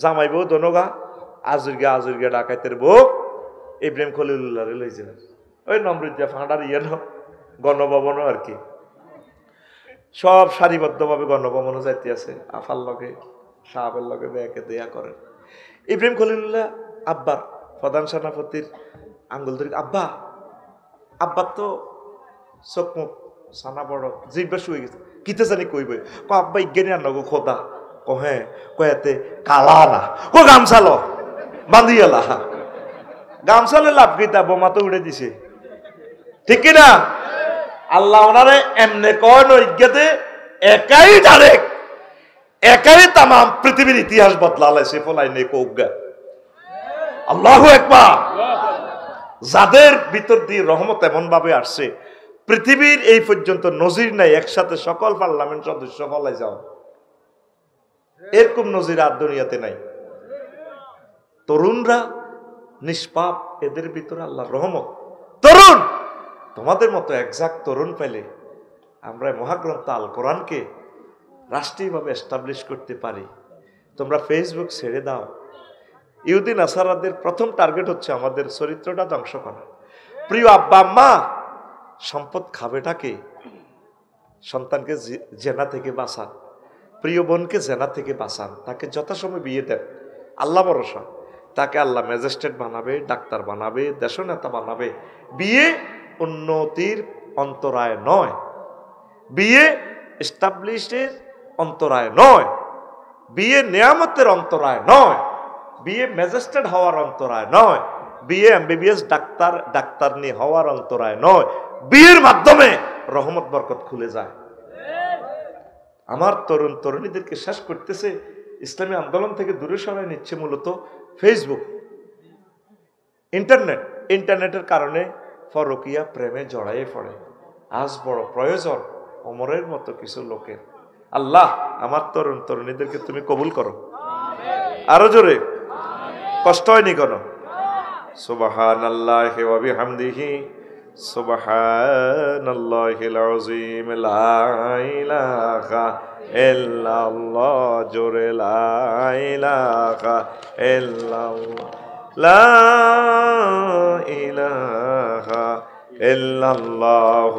জামাই বউ দনগা আজুরগা ডাকাইতের বউ ইব্রাহিম খলিলুল্লাহরে লই যাবে, ওই নমরুদ্দা ফাঁড়ার ইয়ে ন গণভবনও আর কি, সব সারিবদ্ধভাবে গণভবনও যাইতে আছে, আফার লগে সাহাবের লগে বেয়াকে দেয়া করেন। ইব্রাহিম খলিলুল্লাহ আব্বার প্রধান সেনাপতির আঙ্গুল ধরে, আব্বার তো চোখ মুখ সানা বড়, জিব্বা শুয়ে গেছে, কিতে জানি কইবে ক আব্বা ইজ্ঞানী আর নগো খোদা ক হ্যাঁ কয়াতে কালা না ও গামছালো বান্ধিয়ালা গামছালে লাভ কিতা বোমা তো উড়ে দিছে ঠিক কিনা আল্লাহ ওনারে এমনে কন ইজ্ঞাতে একাই ডাইরেক্ট একাই তাম পৃথিবীর ইতিহাস বদলালাইছে ফলাই নেই কৌগা আল্লাহু আকবার যাদের ভিতর দিয়ে রহমত এমন ভাবে আসছে পৃথিবীর এই পর্যন্ত নজির নাই একসাথে সকল পার্লামেন্ট সদস্য ফলাই যাও এরকম নজির আর দুনিয়াতে নাই তরুণরা নিষ্পাপ এদের ভিতরে আল্লাহর রহমত তরুণ তোমাদের মতো একজাক্ট তরুণ পেলে আমরা মহাগ্রন্থ আল কোরআনকে রাষ্ট্রীয়ভাবে এস্টাবলিশ করতে পারি তোমরা ফেসবুক ছেড়ে দাও ইহুদি নাসারাদের প্রথম টার্গেট হচ্ছে আমাদের চরিত্রটা ধ্বংস করা প্রিয় আব্বা আম্মা সম্পদ খাবেটাকে সন্তানকে জেনা থেকে বাঁচান প্রিয় বোনকে জেনা থেকে বাঁচান তাকে যথাসময় বিয়ে দেন আল্লাহ ভরসা তাকে আল্লাহ ম্যাজিস্ট্রেট বানাবে ডাক্তার বানাবে দেশনেতা বানাবে বিয়ে উন্নতির অন্তরায় নয় বিয়ে এস্টাবলিশের অন্তরায় নয় বিয়ে নিয়ামতের অন্তরায় নয় বিয়ে ম্যাজিস্ট্রেট হওয়ার অন্তরায় নয় বিয়ে এমবিবিএস ডাক্তারনি হওয়ার অন্তরায় নয় বিয়ের মাধ্যমে রহমত বরকত খুলে যায় আমার তরুণ তরুণীদেরকে শেষ করতেছে ইসলামী আন্দোলন থেকে দূরে সরাই নিচ্ছে মূলত ফেসবুক ইন্টারনেটের কারণে পরকীয়া প্রেমে জড়াইয়ে পড়ে আজ বড় প্রয়োজন ওমরের মতো কিছু লোকের আল্লাহ আমার তরুণ তরুণীদেরকে তুমি কবুল করো আরো জোরে কষ্ট হয়নি কেন সুবহানাল্লাহি ওয়া বিহামদিহি সুবহানাল্লাহিল আযীম লা ইলাহা ইল্লাল্লাহ জোরে লা ইলাহা ইল্লাল্লাহ লা ইলাহা ইল্লাল্লাহ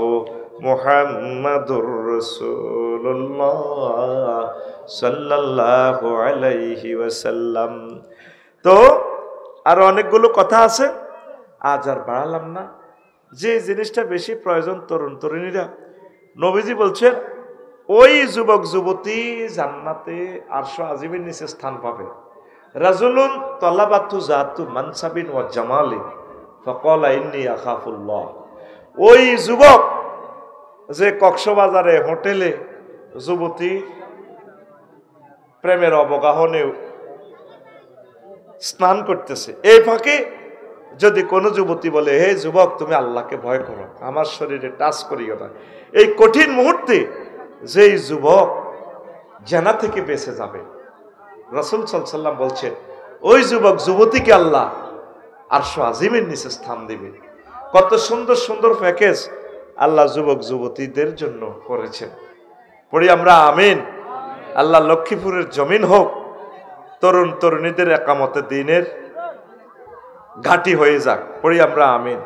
মুহাম্মাদুর রাসূলুল্লাহ সাল্লাল্লাহু আলাইহি ওয়াসাল্লাম তো আরো অনেকগুলো কথা আছে আজ আর বাড়ালাম না যে জিনিসটা বেশি প্রয়োজন তরুণ তরুণীরা নবীজি বলছেন ওই যুবক যুবতী জান্নাতে আরশ আজিমের নিচে স্থান পাবে রাজুলুন তালাবাতু জাতু মানসাবিন ওয়া জামালি ফাকালা ইন্নী আখাফুল্লাহ ওই যুবক যে কক্সবাজারে হোটেলে যুবতী প্রেমের অবগাহনে স্নান করতেছে এই ফাঁকে যদি কোনো যুবতী বলে হে যুবক তুমি আল্লাহকে ভয় করো আমার শরীরে টাচ করিও না এই কঠিন মুহূর্তে যেই যুবক জেনা থেকে বেঁচে যাবে রাসূল সাল্লাল্লাহু আলাইহি ওয়াসাল্লাম বলছেন ওই যুবক যুবতীকে আল্লাহ আরশ আজিমের নিচে স্থান দিবে কত সুন্দর সুন্দর প্যাকেজ আল্লাহ যুবক যুবতীদের জন্য করেছেন পড়ি আমরা আমিন আল্লাহ লক্ষ্মীপুরের জমিন হোক তরুণ তরুণীদের একামতে দ্বীনের ঘাঁটি হয়ে যাক পড়ি আমরা আমিন